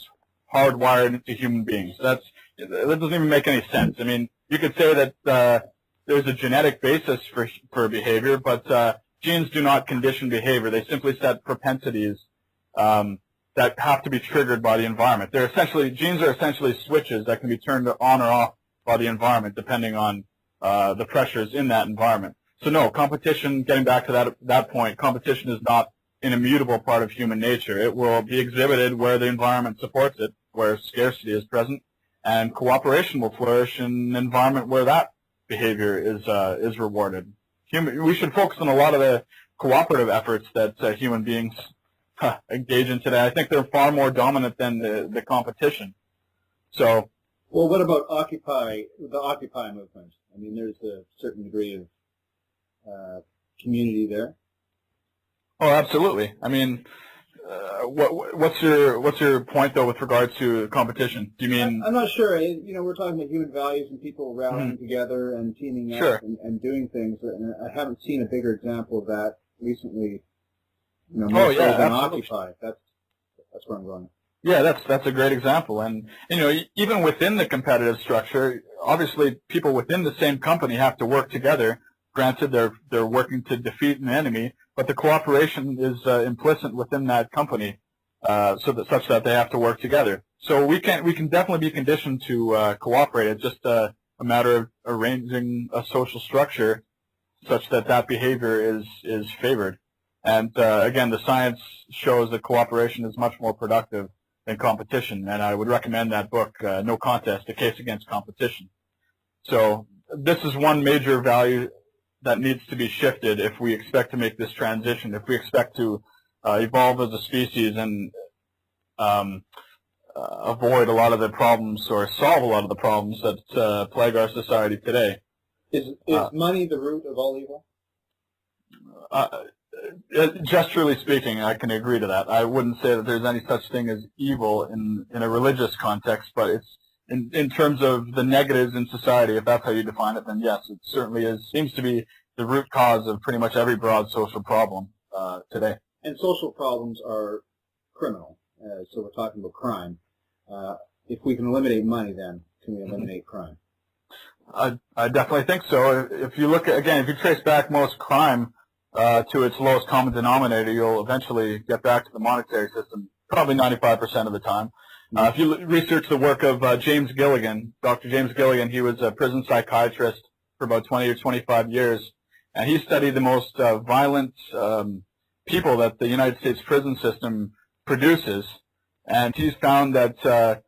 hardwired into human beings. That doesn't even make any sense. I mean, you could say that there's a genetic basis for behavior, but genes do not condition behavior. They simply set propensities that have to be triggered by the environment. Genes are essentially switches that can be turned on or off by the environment depending on the pressures in that environment. So no, competition, getting back to that point, competition is not an immutable part of human nature. It will be exhibited where the environment supports it, where scarcity is present, and cooperation will flourish in an environment where that behavior is rewarded. We should focus on a lot of the cooperative efforts that human beings engage in today. I think they're far more dominant than the competition. So, well, what about the Occupy movement? I mean, there's a certain degree of community there. Oh, absolutely. I mean, what's your point though with regard to competition? Do you mean? I'm not sure. We're talking about human values and people rallying together and teaming up and doing things. And I haven't seen a bigger example of that recently. More so than Occupy. That's where I'm going. Yeah, that's a great example. And even within the competitive structure, obviously people within the same company have to work together. Granted, they're working to defeat an enemy, but the cooperation is implicit within that company, such that they have to work together. So we can definitely be conditioned to cooperate. It's just a matter of arranging a social structure such that behavior is favored. And again, the science shows that cooperation is much more productive than competition. And I would recommend that book, No Contest: A Case Against Competition. So this is one major value that needs to be shifted if we expect to make this transition, if we expect to evolve as a species and avoid a lot of the problems or solve a lot of the problems that plague our society today. Is money the root of all evil? Gesturally speaking, I can agree to that. I wouldn't say that there's any such thing as evil in a religious context, but it's in terms of the negatives in society, if that's how you define it, then yes, it certainly seems to be the root cause of pretty much every broad social problem today. And social problems are criminal, so we're talking about crime. If we can eliminate money, then can we eliminate crime? I definitely think so. If you look at, again, if you trace back most crime to its lowest common denominator, you'll eventually get back to the monetary system, probably 95% of the time. If you research the work of James Gilligan, Dr. James Gilligan, he was a prison psychiatrist for about 20 or 25 years, and he studied the most violent people that the United States prison system produces, and he's found that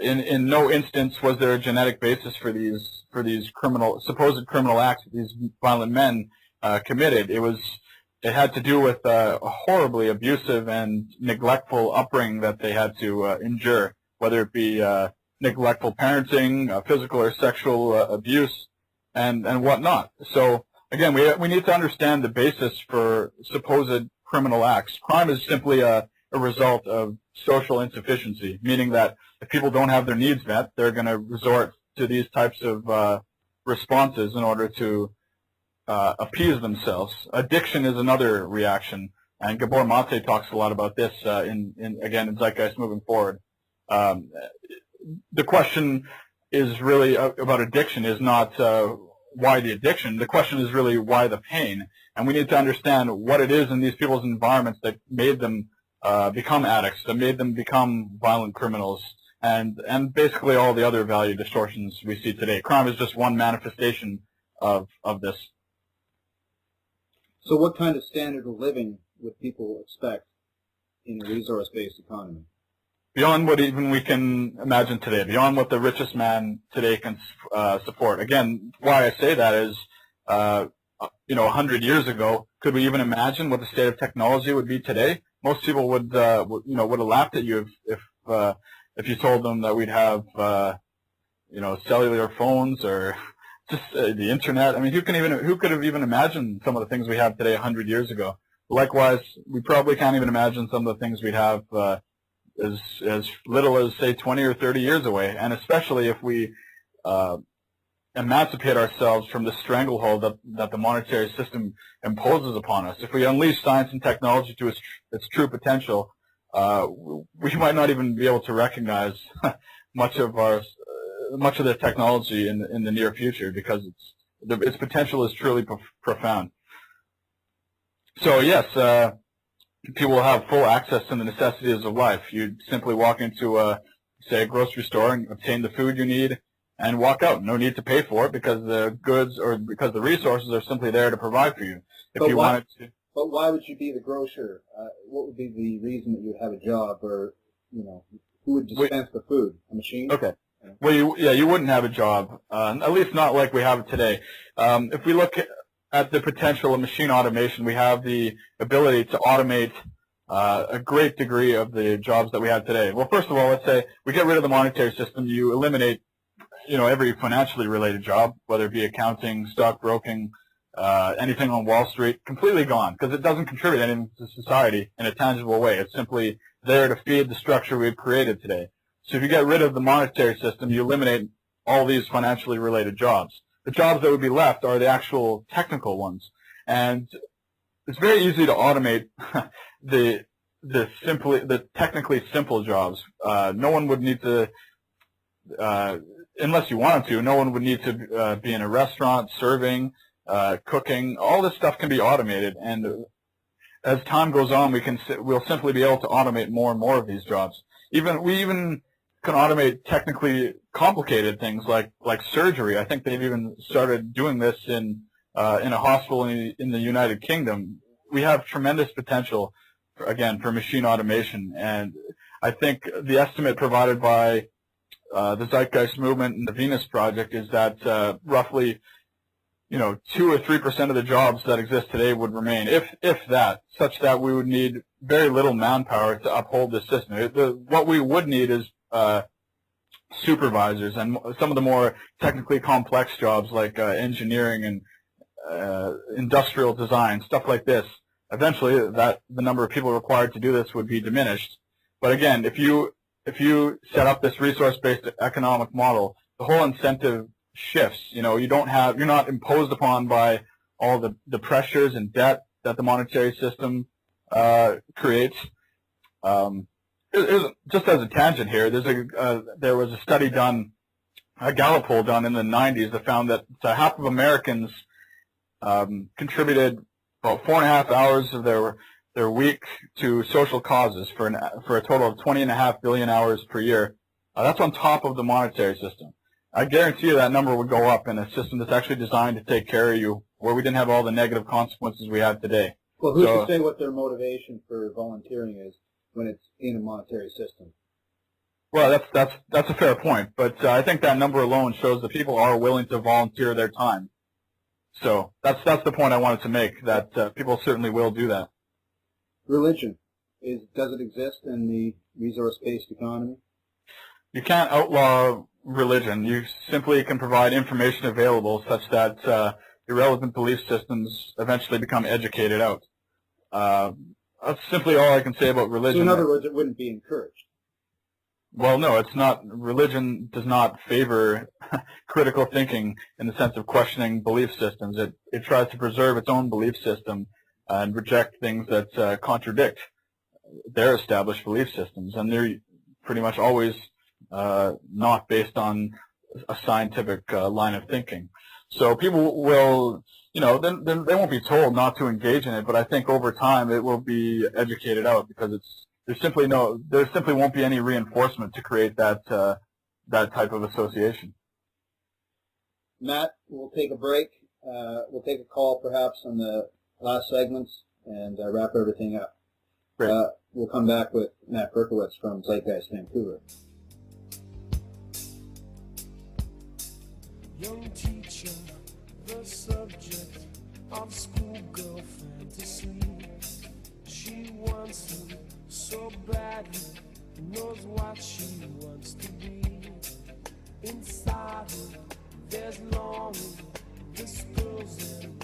in no instance was there a genetic basis for these supposed criminal acts that these violent men committed. It had to do with a horribly abusive and neglectful upbringing that they had to endure, whether it be neglectful parenting, physical or sexual abuse, and whatnot. So again, we need to understand the basis for supposed criminal acts. Crime is simply a result of social insufficiency, meaning that if people don't have their needs met, they're going to resort to these types of responses in order to appease themselves. Addiction is another reaction, and Gabor Mate talks a lot about this in Zeitgeist moving forward. The question is really about addiction is not why the addiction. The question is really why the pain, and we need to understand what it is in these people's environments that made them become addicts, that made them become violent criminals, and basically all the other value distortions we see today. Crime is just one manifestation of this. So what kind of standard of living would people expect in a resource-based economy? Beyond what even we can imagine today, beyond what the richest man today can support. Again, why I say that is, 100 years ago, could we even imagine what the state of technology would be today? Most people would have laughed at you if you told them that we'd have, cellular phones or just the internet. I mean, who could have even imagined some of the things we have today 100 years ago? Likewise, we probably can't even imagine some of the things we'd have as little as, say, 20 or 30 years away, and especially if we emancipate ourselves from the stranglehold that the monetary system imposes upon us. If we unleash science and technology to its true potential, we might not even be able to recognize much of the technology in the near future, because its potential is truly profound. So yes, people will have full access to the necessities of life. You simply walk into say a grocery store and obtain the food you need and walk out. No need to pay for it, because the goods or because the resources are simply there to provide for you. But why would you be the grocer? What would be the reason that you would have a job, or who would dispense the food? A machine? Okay. Well, you wouldn't have a job, at least not like we have it today. If we look at the potential of machine automation, we have the ability to automate a great degree of the jobs that we have today. Well, first of all, let's say we get rid of the monetary system. You eliminate, every financially related job, whether it be accounting, stockbroking, anything on Wall Street, completely gone, because it doesn't contribute anything to society in a tangible way. It's simply there to feed the structure we've created today. So if you get rid of the monetary system, you eliminate all these financially related jobs. The jobs that would be left are the actual technical ones, and it's very easy to automate the technically simple jobs. No one would need to, unless you wanted to, no one would need to be in a restaurant serving, cooking. All this stuff can be automated, and as time goes on, we'll simply be able to automate more and more of these jobs. We even can automate technically complicated things like surgery. I think they've even started doing this in a hospital in the United Kingdom. We have tremendous potential, for machine automation, and I think the estimate provided by the Zeitgeist movement and the Venus Project is that roughly 2 or 3% of the jobs that exist today would remain, if that, such that we would need very little manpower to uphold this system. What we would need is supervisors and some of the more technically complex jobs like engineering and industrial design, stuff like this. Eventually, the number of people required to do this would be diminished. But again, if you set up this resource-based economic model, the whole incentive shifts. You're not imposed upon by all the pressures and debt that the monetary system creates. Just as a tangent here, there was a study done, a Gallup poll done in the 90s that found that half of Americans contributed about 4.5 hours of their week to social causes for a total of 20.5 billion hours per year. That's on top of the monetary system. I guarantee you that number would go up in a system that's actually designed to take care of you, where we didn't have all the negative consequences we have today. Well, who's to say what their motivation for volunteering is when it's in a monetary system? Well, that's a fair point, but I think that number alone shows that people are willing to volunteer their time. So that's the point I wanted to make, that people certainly will do that. Religion, does it exist in the resource-based economy? You can't outlaw religion. You simply can provide information available such that irrelevant belief systems eventually become educated out. That's simply all I can say about religion. So in other words, it wouldn't be encouraged. Well, no, it's not. Religion does not favor critical thinking in the sense of questioning belief systems. It tries to preserve its own belief system and reject things that contradict their established belief systems. And they're pretty much always not based on a scientific line of thinking. So people will, then they won't be told not to engage in it, but I think over time it will be educated out because there simply won't be any reinforcement to create that type of association. Matt, we'll take a break. We'll take a call perhaps on the last segments and wrap everything up. Great. We'll come back with Matt Berkowitz from Zeitgeist Vancouver. Young teacher, the subject of schoolgirl fantasy. She wants him so badly, knows what she wants to be. Inside her, there's longing, this girl's in.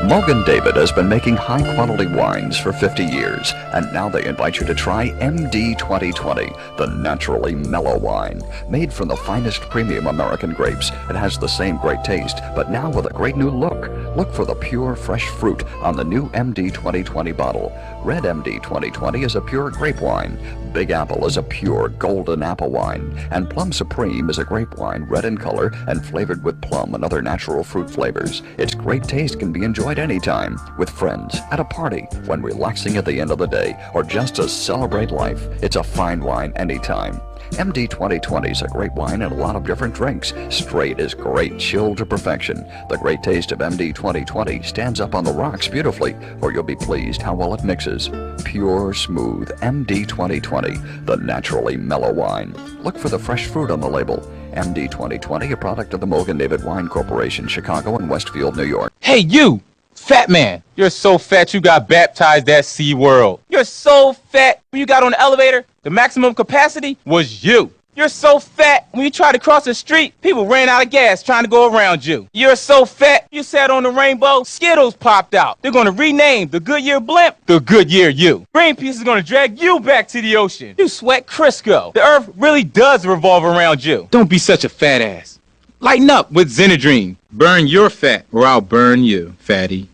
Morgan David has been making high-quality wines for 50 years, and now they invite you to try MD 2020, the naturally mellow wine. Made from the finest premium American grapes, it has the same great taste, but now with a great new look. Look for the pure, fresh fruit on the new MD 2020 bottle. Red MD 2020 is a pure grape wine. Big Apple is a pure golden apple wine, and Plum Supreme is a grape wine, red in color and flavored with plum and other natural fruit flavors. Its great taste can be enjoyed anytime, with friends, at a party, when relaxing at the end of the day, or just to celebrate life. It's a fine wine anytime. MD 2020 is a great wine and a lot of different drinks. Straight is great, chilled to perfection. The great taste of MD 2020 stands up on the rocks beautifully, or you'll be pleased how well it mixes. Pure, smooth MD 2020, the naturally mellow wine. Look for the fresh fruit on the label. MD 2020, a product of the Morgan David Wine Corporation, Chicago and Westfield, New York. Hey, you! Fat man, you're so fat you got baptized at SeaWorld. You're so fat when you got on the elevator, the maximum capacity was you. You're so fat when you tried to cross the street, people ran out of gas trying to go around you. You're so fat you sat on the rainbow, Skittles popped out. They're going to rename the Goodyear blimp the Goodyear You. Greenpeace is going to drag you back to the ocean. You sweat Crisco. The earth really does revolve around you. Don't be such a fat ass. Lighten up with Zenadrine. Burn your fat or I'll burn you, fatty.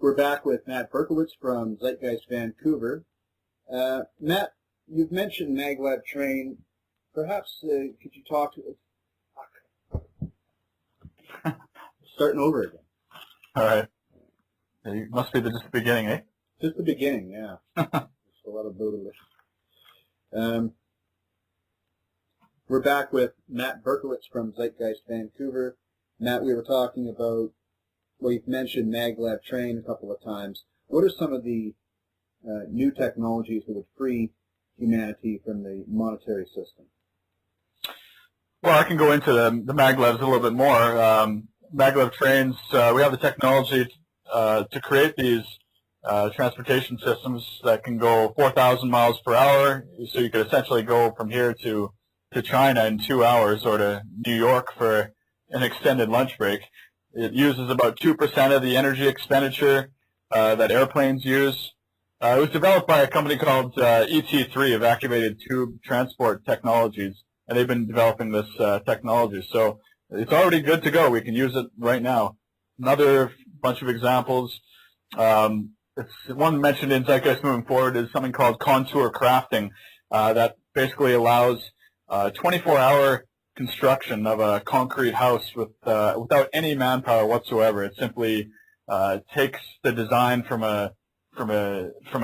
We're back with Matt Berkowitz from Zeitgeist Vancouver. Matt, you've mentioned MagLab Train. Perhaps could you talk to starting over again? All right. It must be just the beginning, eh? Just the beginning, yeah. Just a lot of boodle. We're back with Matt Berkowitz from Zeitgeist Vancouver. Matt, we were talking about, well, you've mentioned MagLab Train a couple of times. What are some of the new technologies that would free humanity from the monetary system? Well, I can go into the MagLabs a little bit more. MagLab trains, we have the technology to create these transportation systems that can go 4,000 miles per hour. So you could essentially go from here to China in 2 hours, or to New York for an extended lunch break. It uses about 2% of the energy expenditure that airplanes use. It was developed by a company called ET3, Evacuated Tube Transport Technologies, and they've been developing this technology. So it's already good to go. We can use it right now. Another bunch of examples. One mentioned in Zeitgeist moving forward is something called contour crafting that basically allows 24-hour construction of a concrete house without any manpower whatsoever. It simply takes the design from a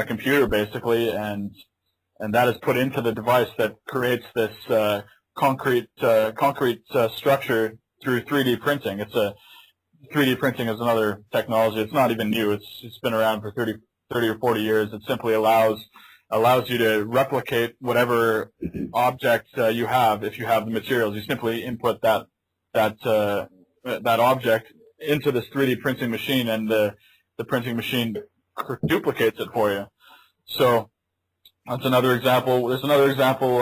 computer basically, and that is put into the device that creates this concrete structure through 3D printing. 3D printing is another technology. It's not even new. It's been around for 30 or 40 years. It simply allows allows you to replicate whatever object you have. If you have the materials, you simply input that object into this 3D printing machine, and the printing machine duplicates it for you. So that's another example. There's another example.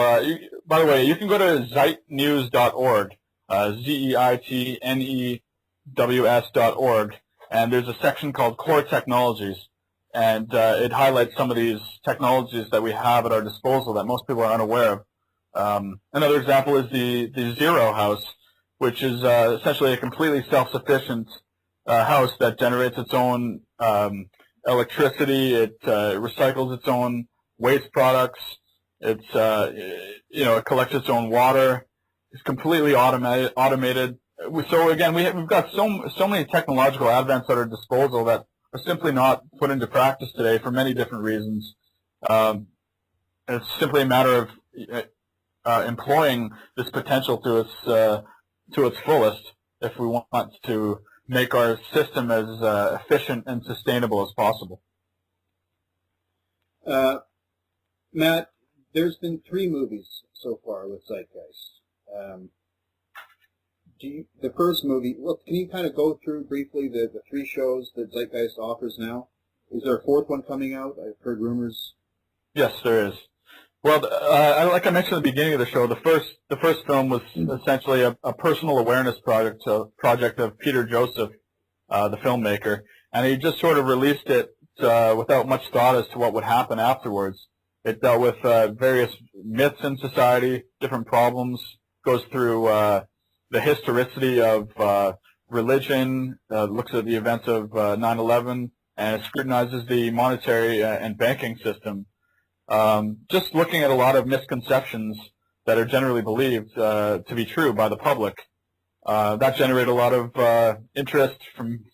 By the way, you can go to zeitnews.org, zeitnews.org, and there's a section called Core Technologies, and it highlights some of these technologies that we have at our disposal that most people are unaware of. Another example is the Zero House, which is essentially a completely self-sufficient house that generates its own electricity. It recycles its own waste products. It collects its own water. It's completely automated. So again, we've got so many technological advances at our disposal that are simply not put into practice today for many different reasons. It's simply a matter of employing this potential to its fullest if we want to make our system as efficient and sustainable as possible. Matt, there's been 3 movies so far with Zeitgeist. The first movie, can you kind of go through briefly the 3 shows that Zeitgeist offers now? Is there a 4th one coming out? I've heard rumors. Yes, there is. Well, like I mentioned at the beginning of the show, the first film was essentially a personal awareness project of Peter Joseph, the filmmaker, and he just sort of released it without much thought as to what would happen afterwards. It dealt with various myths in society, different problems, goes through the historicity of religion, looks at the events of 9/11, and scrutinizes the monetary and banking system. Just looking at a lot of misconceptions that are generally believed to be true by the public. That generated a lot of interest from,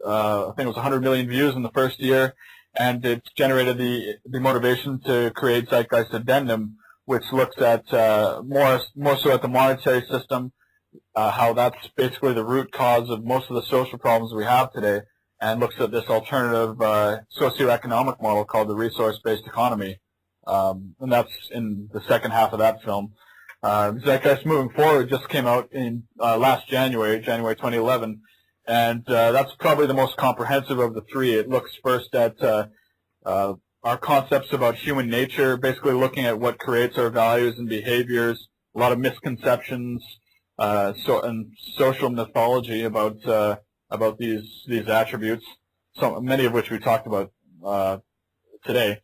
I think it was 100 million views in the first year, and it generated the motivation to create Zeitgeist Addendum, which looks at more so at the monetary system, how that's basically the root cause of most of the social problems we have today, and looks at this alternative socio-economic model called the resource-based economy. And that's in the second half of that film. Zeitgeist Moving Forward just came out in last January 2011, and that's probably the most comprehensive of the 3. It looks first at our concepts about human nature, basically looking at what creates our values and behaviors, a lot of misconceptions, and social mythology about these attributes, many of which we talked about today.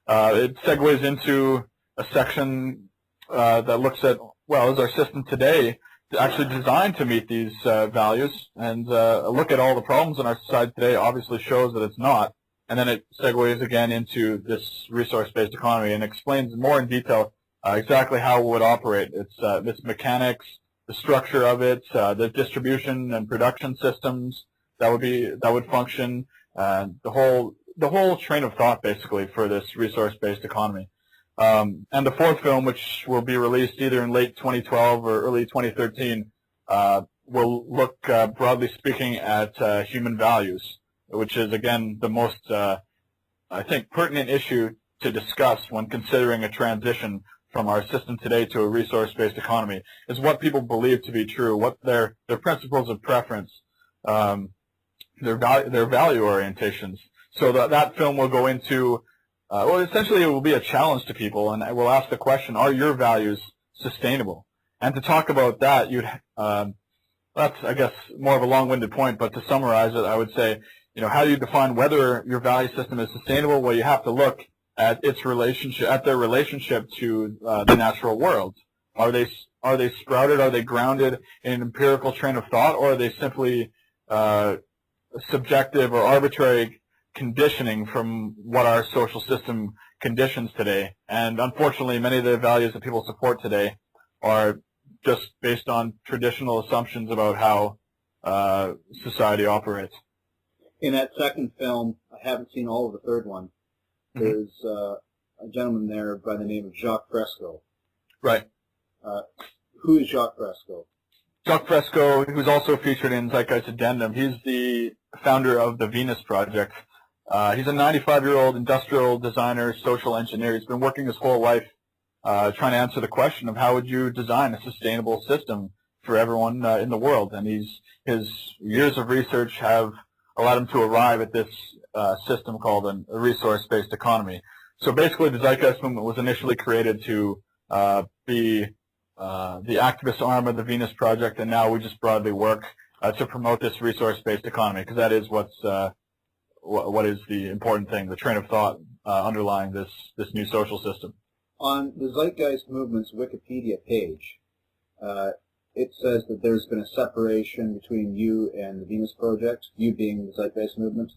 It segues into a section that looks at, well, is our system today actually designed to meet these values? And a look at all the problems in our society today obviously shows that it's not. And then it segues again into this resource-based economy and explains more in detail exactly how it would operate. Its mechanics, the structure of it, the distribution and production systems that would function, the whole train of thought basically for this resource-based economy. And the 4th film, which will be released either in late 2012 or early 2013, will look, broadly speaking, at human values, which is, again, the most, I think, pertinent issue to discuss when considering a transition from our system today to a resource-based economy, is what people believe to be true, what their principles of preference, their value orientations. So that film will go into, well, essentially it will be a challenge to people, and we'll ask the question, are your values sustainable? And to talk about that, that's, I guess, more of a long-winded point, but to summarize it, I would say, how do you define whether your value system is sustainable? Well, you have to look at their relationship to the natural world. Are they sprouted? Are they grounded in an empirical train of thought, or are they simply subjective or arbitrary conditioning from what our social system conditions today? And unfortunately, many of the values that people support today are just based on traditional assumptions about how society operates. In that second film, I haven't seen all of the third one. There's a gentleman there by the name of Jacque Fresco. Right. Who is Jacque Fresco? Jacque Fresco, who's also featured in Zeitgeist Addendum, he's the founder of the Venus Project. He's a 95-year-old industrial designer, social engineer. He's been working his whole life trying to answer the question of how would you design a sustainable system for everyone in the world. And his years of research have allowed him to arrive at this system called a resource-based economy. So basically, the Zeitgeist movement was initially created to be the activist arm of the Venus Project, and now we just broadly work to promote this resource-based economy, because that is what is the important thing, the train of thought underlying this new social system. On the Zeitgeist movement's Wikipedia page, it says that there's been a separation between you and the Venus Project, you being the Zeitgeist movement.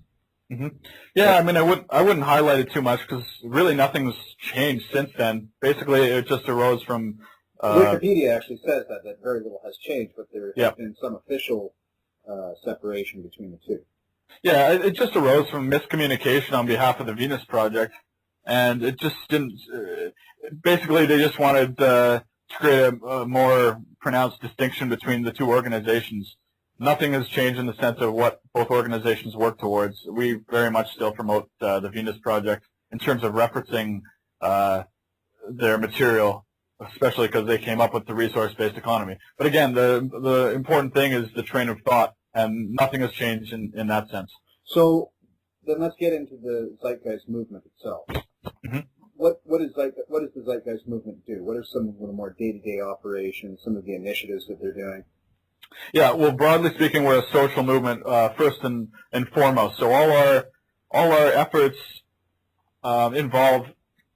Mm-hmm. Yeah, I mean, I wouldn't highlight it too much because really nothing's changed since then. Basically, it just arose from... Wikipedia actually says that very little has changed, but there has been some official separation between the two. Yeah, it just arose from miscommunication on behalf of the Venus Project, and it just didn't... basically, they just wanted to create a more pronounced distinction between the two organizations. Nothing has changed in the sense of what both organizations work towards. We very much still promote the Venus Project in terms of referencing their material, especially because they came up with the resource-based economy. But again, the important thing is the train of thought, and nothing has changed in that sense. So then let's get into the Zeitgeist movement itself. Mm-hmm. What does the Zeitgeist movement do? What are some of the more day-to-day operations, some of the initiatives that they're doing? Yeah, well, broadly speaking, we're a social movement first and foremost. So all our efforts involve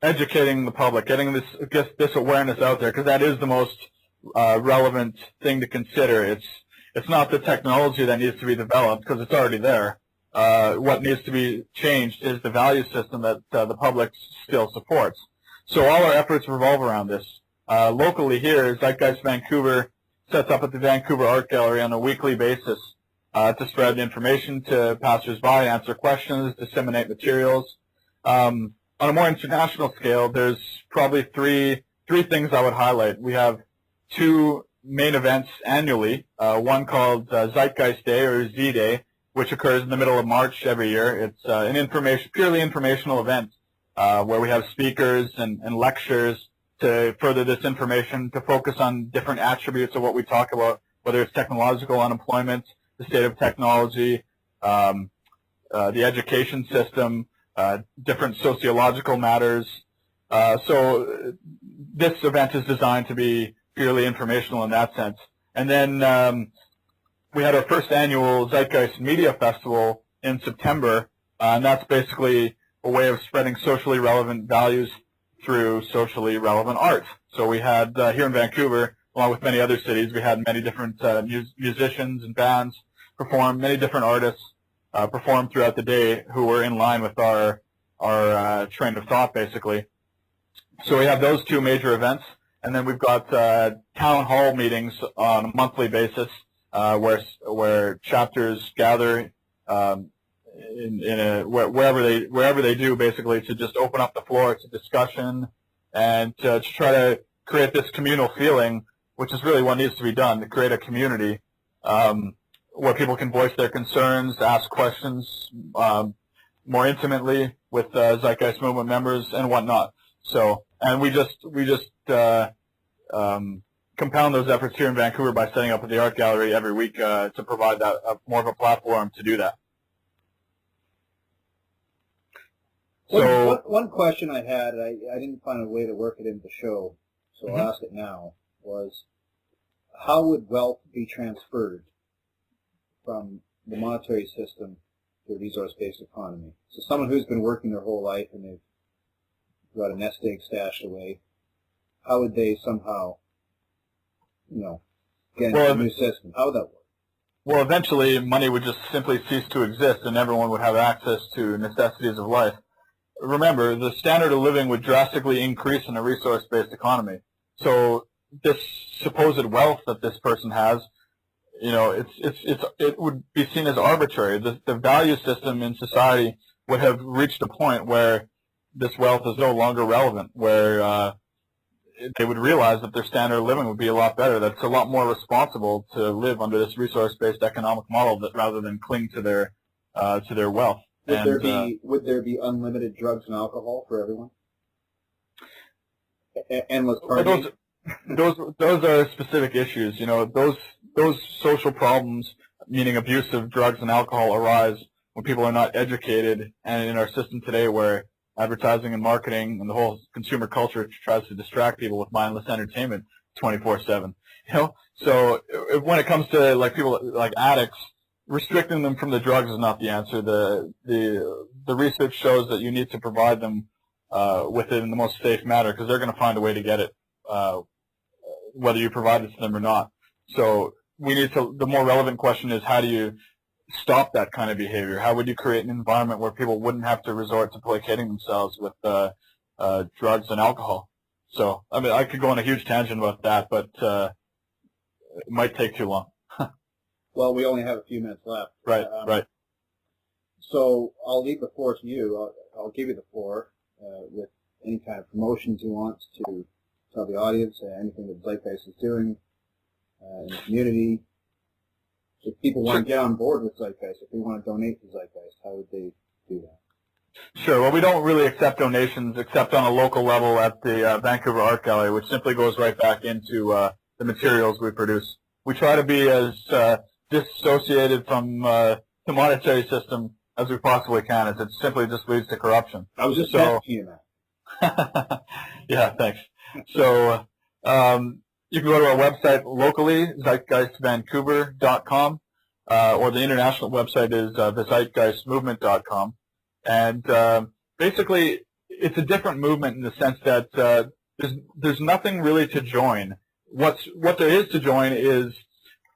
educating the public, getting this awareness out there, because that is the most relevant thing to consider. It's not the technology that needs to be developed, because it's already there. What needs to be changed is the value system that the public still supports. So all our efforts revolve around this. Locally here, Zeitgeist Vancouver sets up at the Vancouver Art Gallery on a weekly basis to spread information to passersby, answer questions, disseminate materials. On a more international scale, there's probably three things I would highlight. We have two main events annually, one called Zeitgeist Day, or Z-Day, which occurs in the middle of March every year. It's an purely informational event where we have speakers and lectures to further this information, to focus on different attributes of what we talk about, whether it's technological unemployment, the state of technology, the education system, different sociological matters. So this event is designed to be purely informational in that sense. And then we had our first annual Zeitgeist Media Festival in September, and that's basically a way of spreading socially relevant values through socially relevant art. So we had, here in Vancouver, along with many other cities, we had many different musicians and bands perform, many different artists perform throughout the day who were in line with our train of thought, basically. So we have those two major events, and then we've got town hall meetings on a monthly basis where chapters gather wherever they do, basically, to just open up the floor to discussion and to try to create this communal feeling, which is really what needs to be done, to create a community where people can voice their concerns, ask questions more intimately with Zeitgeist movement members and whatnot. So, and we just compound those efforts here in Vancouver by setting up at the art gallery every week to provide that more of a platform to do that. So one question I had, I didn't find a way to work it into the show, so I'll ask it now, was how would wealth be transferred from the monetary system to a resource-based economy? So someone who's been working their whole life and they've got a nest egg stashed away, how would they somehow, get into a new system? How would that work? Well, eventually money would just simply cease to exist and everyone would have access to necessities of life. Remember, the standard of living would drastically increase in a resource-based economy. So this supposed wealth that this person has, it would be seen as arbitrary. The value system in society would have reached a point where this wealth is no longer relevant, where they would realize that their standard of living would be a lot better. That's a lot more responsible to live under this resource-based economic model rather than cling to their wealth. Would there be unlimited drugs and alcohol for everyone? Endless parties? Those are specific issues. You know, those social problems, meaning abuse of drugs and alcohol, arise when people are not educated, and in our system today where advertising and marketing and the whole consumer culture tries to distract people with mindless entertainment 24/7. You know, so when it comes to like people like addicts, restricting them from the drugs is not the answer. The research shows that you need to provide them with it in the most safe manner, because they're going to find a way to get it, whether you provide it to them or not. So we need to. The more relevant question is, how do you stop that kind of behavior? How would you create an environment where people wouldn't have to resort to placating themselves with drugs and alcohol? So, I mean, I could go on a huge tangent about that, but it might take too long. Well, we only have a few minutes left. Right, right. So I'll leave the floor to you. I'll give you the floor with any kind of promotions you want to tell the audience, anything that Zeitgeist is doing in the community. If people want to get on board with Zeitgeist, if they want to donate to Zeitgeist, how would they do that? Sure. Well, we don't really accept donations except on a local level at the Vancouver Art Gallery, which simply goes right back into the materials we produce. We try to be as disassociated from the monetary system as we possibly can, as it simply just leads to corruption. I was just asking you that. Yeah, thanks. So you can go to our website locally, zeitgeistvancouver.com, or the international website is the zeitgeistmovement.com. And basically, it's a different movement in the sense that there's nothing really to join. What there is to join is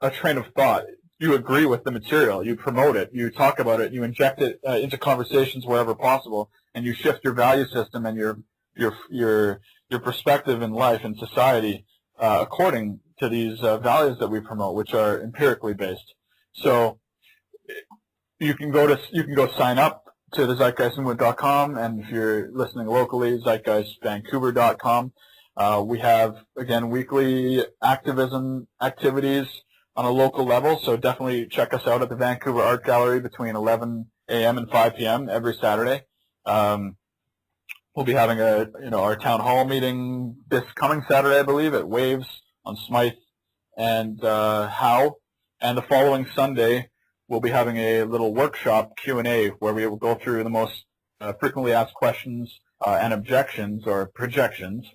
a train of thought. You agree with the material, you promote it, you talk about it, you inject it into conversations wherever possible, and you shift your value system and your perspective in life and society according to these values that we promote, which are empirically based. So you can go sign up to the zeitgeistmovement.com, and if you're listening locally, zeitgeistvancouver.com. We have, again, weekly activism activities on a local level, so definitely check us out at the Vancouver Art Gallery between 11 a.m. and 5 p.m. every Saturday. We'll be having our town hall meeting this coming Saturday, I believe, at Waves on Smythe and Howe, and the following Sunday we'll be having a little workshop Q&A where we will go through the most frequently asked questions and objections or projections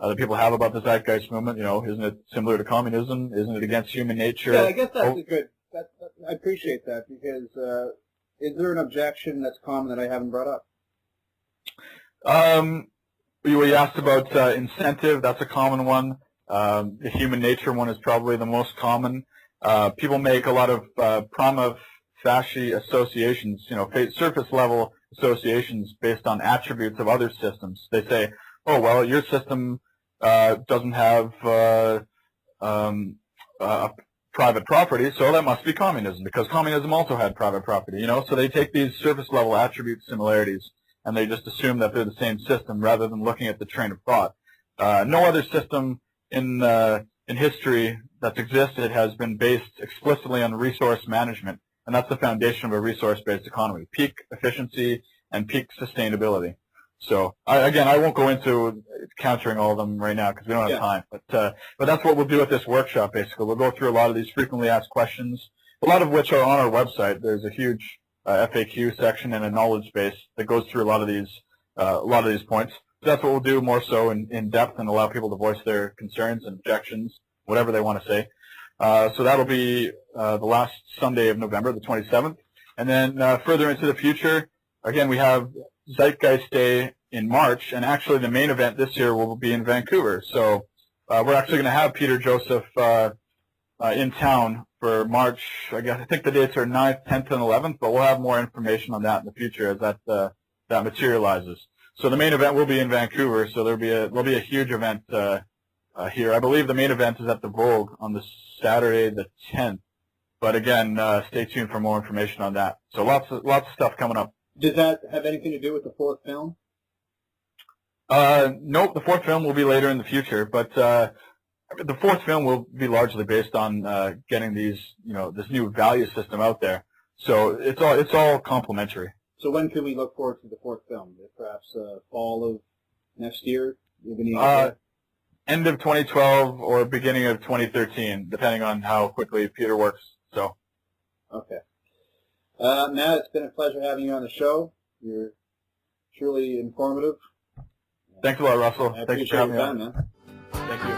that people have about the Zeitgeist movement. You know, isn't it similar to communism? Isn't it against human nature? Yeah, I guess that's a good. I appreciate that, because is there an objection that's common that I haven't brought up? You asked about incentive. That's a common one. The human nature one is probably the most common. People make a lot of prima facie associations, surface level associations based on attributes of other systems. They say, oh, well, your system doesn't have private property, so that must be communism, because communism also had private property, So they take these surface level attribute similarities and they just assume that they're the same system rather than looking at the train of thought. No other system in history that's existed has been based explicitly on resource management, and that's the foundation of a resource-based economy: peak efficiency and peak sustainability. So, I won't go into countering all of them right now because we don't have time. But that's what we'll do at this workshop. Basically, we'll go through a lot of these frequently asked questions, a lot of which are on our website. There's a huge FAQ section and a knowledge base that goes through a lot of these points. So that's what we'll do more so in depth, and allow people to voice their concerns and objections, whatever they want to say. So that'll be the last Sunday of November, the 27th. And then further into the future, again, we have Zeitgeist Day in March, and actually the main event this year will be in Vancouver. So we're actually going to have Peter Joseph in town for March. I think the dates are 9th, 10th, and 11th, but we'll have more information on that in the future as that materializes. So the main event will be in Vancouver, so there'll be a huge event here. I believe the main event is at the Vogue on the Saturday the 10th. But again, stay tuned for more information on that. So lots of stuff coming up. Does that have anything to do with the fourth film? Nope, the fourth film will be later in the future, but the fourth film will be largely based on getting these, this new value system out there. So it's all complementary. So when can we look forward to the fourth film? Perhaps fall of next year? End of 2012 or beginning of 2013, depending on how quickly Peter works. So. Okay. Matt, it's been a pleasure having you on the show. You're truly informative. Thanks a lot, Russell. I Thanks for appreciate having your me time, on. man. Thank you.